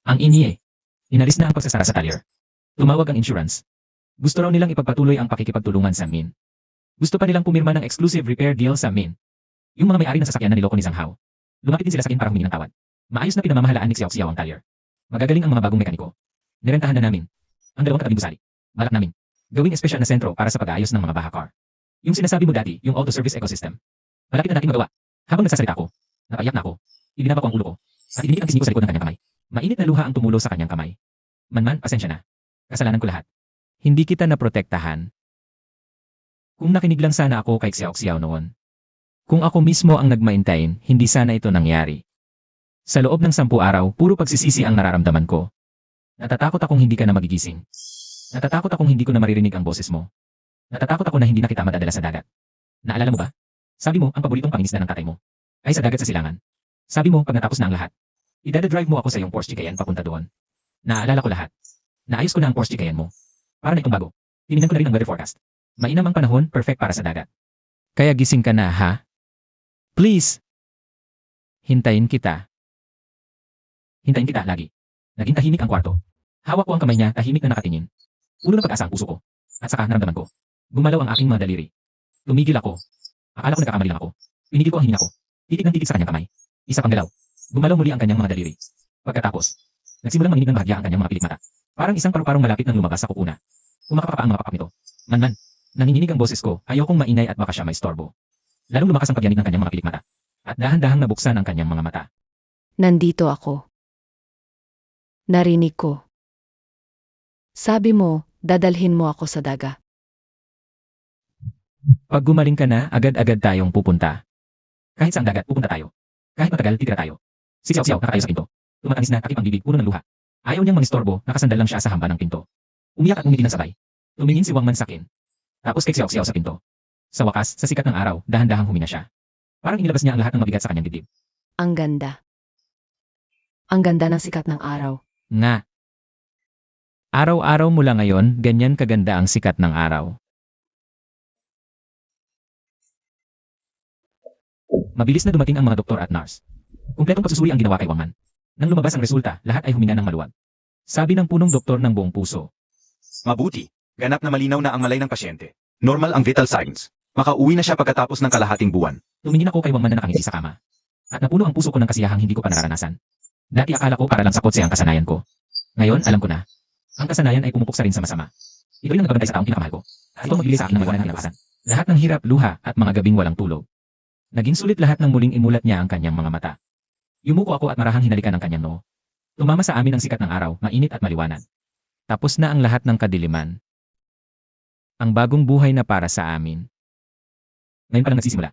Ang ini Inalis na ang pagsasara sa talyer. Tumawag ang insurance. Gusto raw nilang ipagpatuloy ang pakikipagtulungan sa Min. Gusto pa nilang pumirma ng exclusive repair deal sa Min. Yung mga may-ari ng sasakyan na niloko ni Zhang Hao. Lumapit din sila sa akin para humingi ng tawad. Maayos na pinamamahalaan ni Xiao Xiao ang talyer. Magagaling ang mga bagong mekaniko. Nirentahan na namin. Ang dalawang katabing gusali. Balak namin. Gawing espesyal na sentro para sa pag-aayos ng mga baha car. Yung sinasabi mo dati, yung auto service ecosystem. Malapit na natin magawa. Habang nagsasalita ako, napaiyak na ako. Ibinaba ko ang ulo ko. At iniit ang pisngi ko sa likod ng kanyang kamay. Mainit na luha ang tumulo sa kanyang kamay. Man, pasensya na. Kasalanan ko lahat. Hindi kita naprotektahan. Kung nakinig lang sana ako kay Xiao Xiao noon. Kung ako mismo ang nagmaintain, hindi sana ito nangyari. Sa loob ng 10 araw, puro pagsisisi ang nararamdaman ko. Natatakot akong hindi ka na magigising. Natatakot akong hindi ko na maririnig ang boses mo. Natatakot ako na hindi na kita madadala sa dagat. Naalala mo ba? Sabi mo, ang paboritong pangingisda ng tatay mo ay sa dagat sa silangan. Sabi mo, pag natapos na ang lahat, idadadrive mo ako sa iyong Porsche Cayenne papunta doon. Naalala ko lahat. Naayos ko na ang Porsche Cayenne mo. Para na itong bago. Tinignan ko na rin ang weather forecast. Mainam ang panahon, perfect para sa dagat. Kaya gising ka na, ha? Please! Hintayin kita. Hintayin kita lagi. Naging tahimik ang kwarto. Hawak ko ang kamay niya, tahimik na nakatingin. Puno ng pag-asa ang puso ko. At saka naramdaman ko. Gumalaw ang aking mga daliri. Tumigil ako. Akala ko nagkakamali lang ako. Pinigil ko ang hininga ko. Titig ng titig sa kanyang kamay. Isa pang galaw. Gumalaw muli ang kanyang mga daliri. Pagkatapos, nagsimulang manginig ng bahagya ang kanyang mga pilik mata. Parang isang paru-parong malapit nang lumabas sa kupuna. Kumakapapa ang mga papak nito. Man, nanginginig ang boses ko, ayaw kong maingay at baka siya may storbo. Lalong lumakas ang pagyanig ng kanyang mga pilik mata. At dahan-dahang nabuksan ang kanyang mga mata. Nandito ako. Narinig ko. Sabi mo, dadalhin mo ako sa daga. Pag gumaling ka na, agad-agad tayong pupunta. Kahit saan dagat, pupunta tayo. Kahit matagal, titira tayo. Si Xiao Xiao nakatayo sa pinto. Tumatanis na, takip ang bibig, puno ng luha. Ayaw niyang mangistorbo, nakasandal lang siya sa hamba ng pinto. Umiyak at umiti ng sabay. Tumingin si Wang Man sa akin. Tapos kay Xiao sa pinto. Sa wakas, sa sikat ng araw, dahan-dahang huminga siya. Parang inilabas niya ang lahat ng mabigat sa kanyang dibdib. Ang ganda. Ang ganda ng sikat ng araw. Nga. Araw-araw mula ngayon, ganyan kaganda ang sikat ng araw. Mabilis na dumating ang mga doktor at nurse. Kumpletong pagsusuri ang ginawa kay Wangman. Nang lumabas ang resulta, lahat ay humina ng maluwag. Sabi ng punong doktor ng buong puso. Mabuti. Ganap na malinaw na ang malay ng pasyente. Normal ang vital signs. Makauwi na siya pagkatapos ng kalahating buwan. Tumingin ako kay Wangman na nakangiti sa kama. At napuno ang puso ko ng kasiyahang hindi ko pa nararanasan. Dati akala ko para lang sa kotse ang kasanayan ko. Ngayon, alam ko na. Ang kasanayan ay pumupok sa rin sa masama. Ito yung nagbabantay sa taong pinakamahal ko. At ito ang magbibigay sa akin ng maliwanag na kinabukasan. Lahat ng hirap, luha, at mga gabing walang tulog. Naging sulit lahat ng muling imulat niya ang kanyang mga mata. Yumuko ako at marahang hinalikan ang kanyang noo. Tumama sa amin ang sikat ng araw, mainit at maliwanag. Tapos na ang lahat ng kadiliman. Ang bagong buhay na para sa amin. Ngayon pa lang nagsisimula.